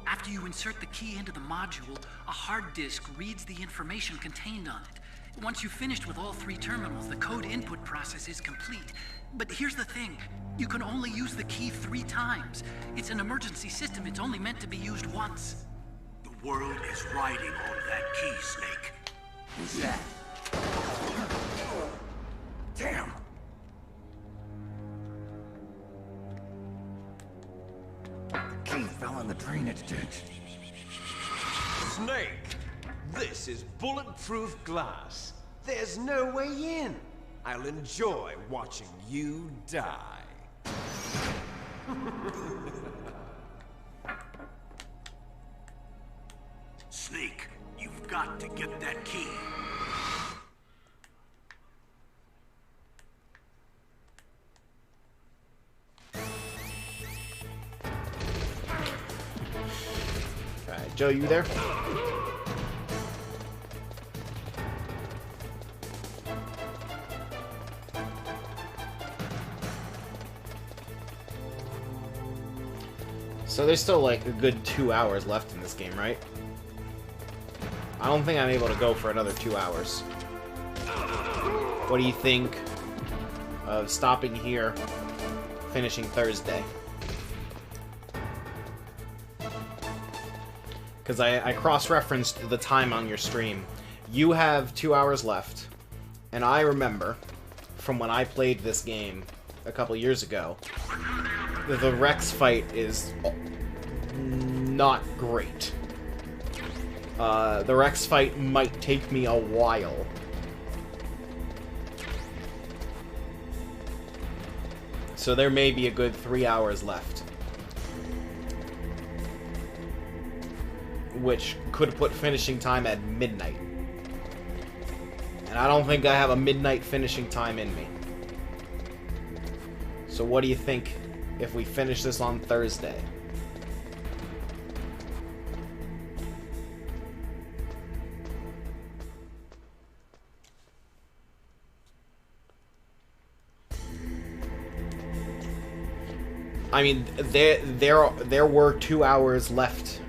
After you insert the key into the module, a hard disk reads the information contained on it. Once you've finished with all 3 terminals, the code input process is complete. But here's the thing. You can only use the key 3 times. It's an emergency system. It's only meant to be used once. The world is riding on that key, Snake. Who's that? Damn! The key fell in the drainage ditch. Snake! This is bulletproof glass. There's no way in. I'll enjoy watching you die. Snake, you've got to get that key. Alright, Joe, you there? So there's still like a good 2 hours left in this game, right? I don't think I'm able to go for another 2 hours. What do you think of stopping here, finishing Thursday? Because I cross-referenced the time on your stream. You have 2 hours left, and I remember from when I played this game a couple years ago, the Rex fight is not great. The Rex fight might take me a while. So there may be a good 3 hours left. Which could put finishing time at midnight. And I don't think I have a midnight finishing time in me. So what do you think if we finish this on Thursday? I mean, there were 2 hours left.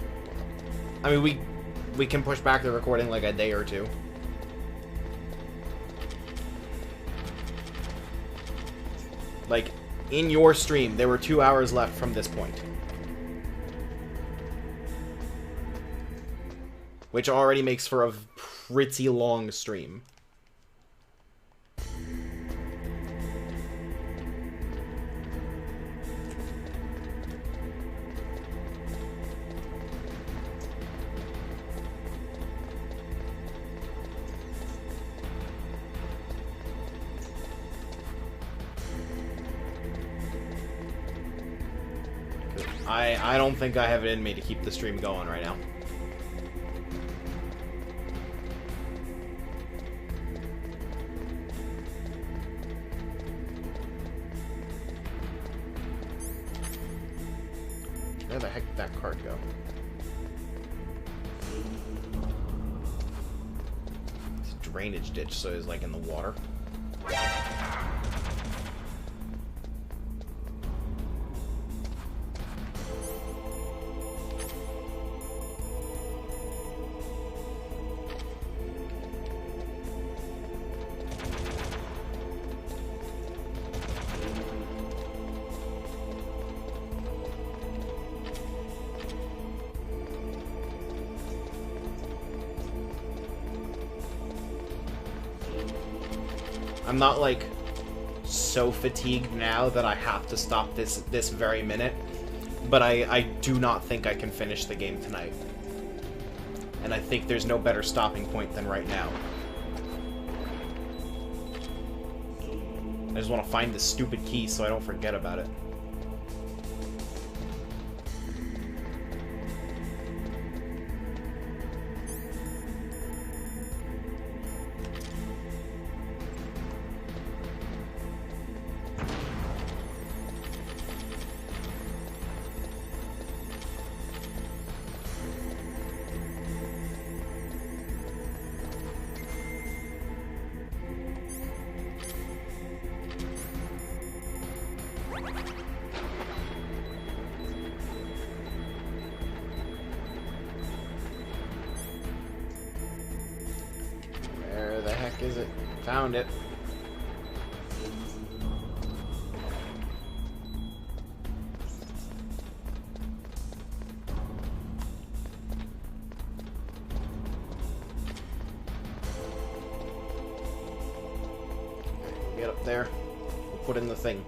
I mean, we can push back the recording like a day or two. Like, in your stream, there were 2 hours left from this point. Which already makes for a pretty long stream. I don't think I have it in me to keep the stream going right now. Where the heck did that card go? It's a drainage ditch, so it's like in the water. I'm not, like, so fatigued now that I have to stop this very minute, but I do not think I can finish the game tonight. And I think there's no better stopping point than right now. I just want to find this stupid key so I don't forget about it. Is it? Found it. Get up there. We'll put in the thing.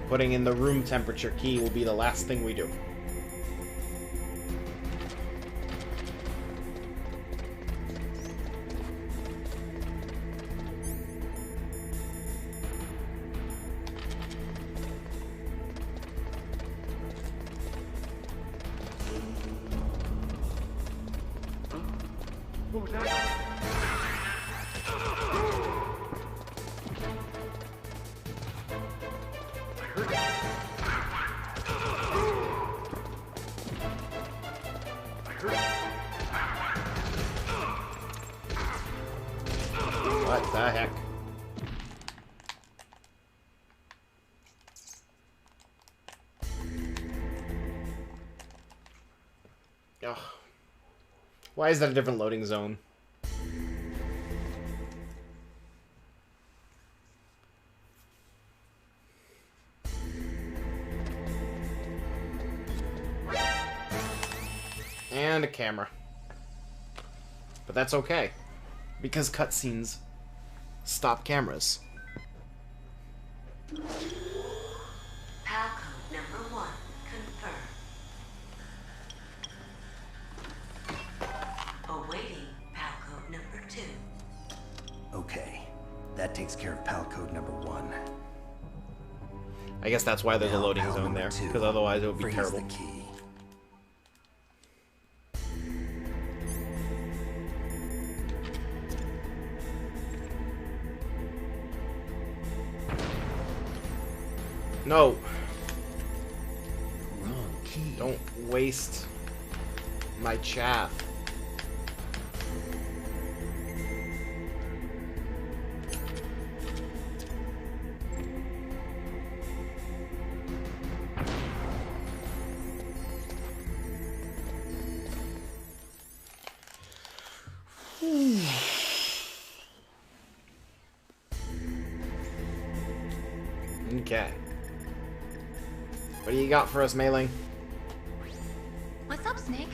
Putting in the room temperature key will be the last thing we do. What was that? What the heck? Ugh. Why is that a different loading zone? And a camera. But that's okay, because cutscenes stop cameras. PAL code number 1 confirmed. Awaiting PAL code number 2. Okay, that takes care of PAL code number 1. I guess that's why there's a loading zone there, because otherwise it would be Freeze terrible. the key. No. Wrong key. Don't waste my chaff. Okay. What do you got for us, Mailing? What's up, Snake?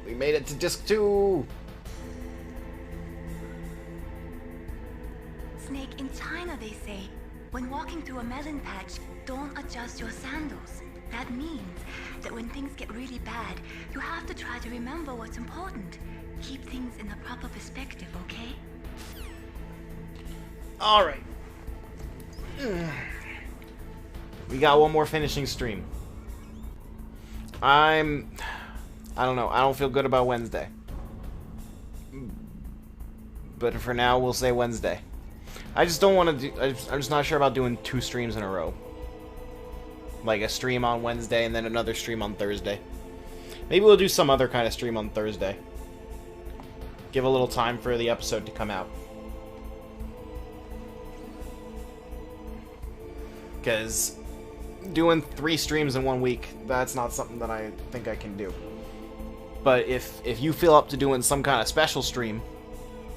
We made it to disc 2! Snake, in China they say, when walking through a melon patch, don't adjust your sandals. That means that when things get really bad, you have to try to remember what's important. Keep things in the proper perspective, okay? Alright. We got one more finishing stream. I don't know. I don't feel good about Wednesday. But for now, we'll say Wednesday. I just don't want to do... I'm just not sure about doing 2 streams in a row. Like a stream on Wednesday and then another stream on Thursday. Maybe we'll do some other kind of stream on Thursday. Give a little time for the episode to come out. Because doing 3 streams in 1 week, that's not something that I think I can do. But if you feel up to doing some kind of special stream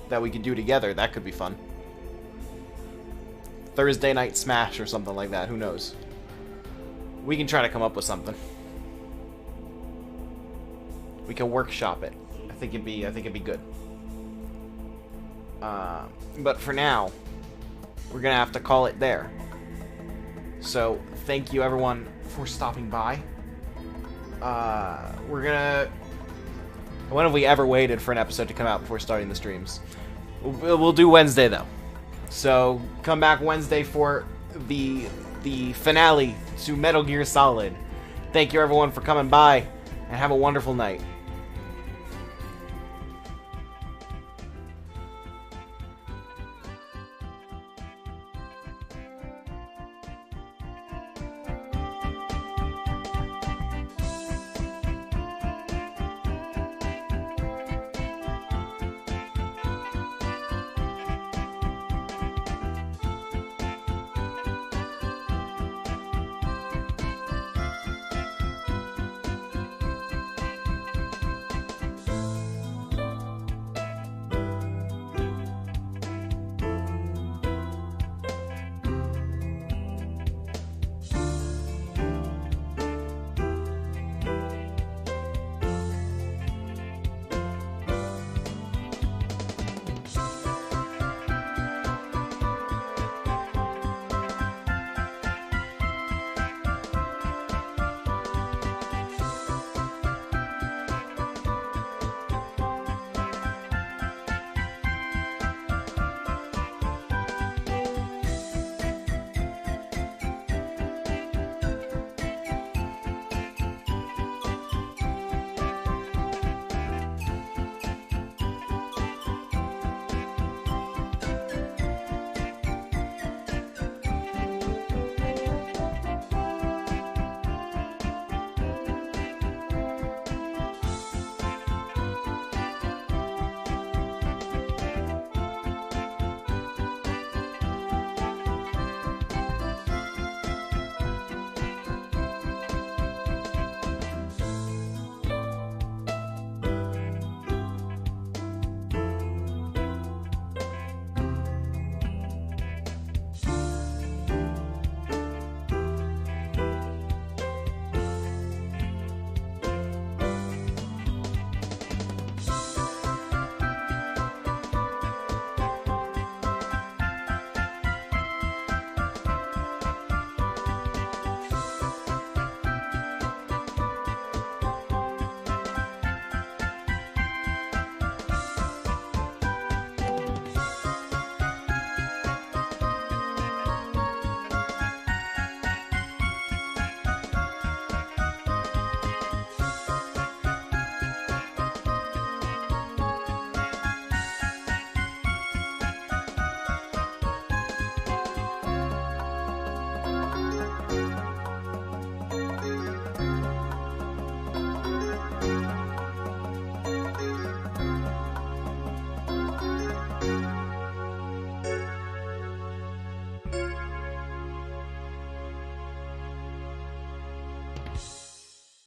that we could do together, that could be fun. Thursday night Smash or something like that, who knows. We can try to come up with something. We can workshop it. I think it'd be good. But for now, we're gonna have to call it there. So, thank you everyone for stopping by. We're gonna... When have we ever waited for an episode to come out before starting the streams? We'll do Wednesday, though. So, come back Wednesday for the finale to Metal Gear Solid. Thank you everyone for coming by, and have a wonderful night.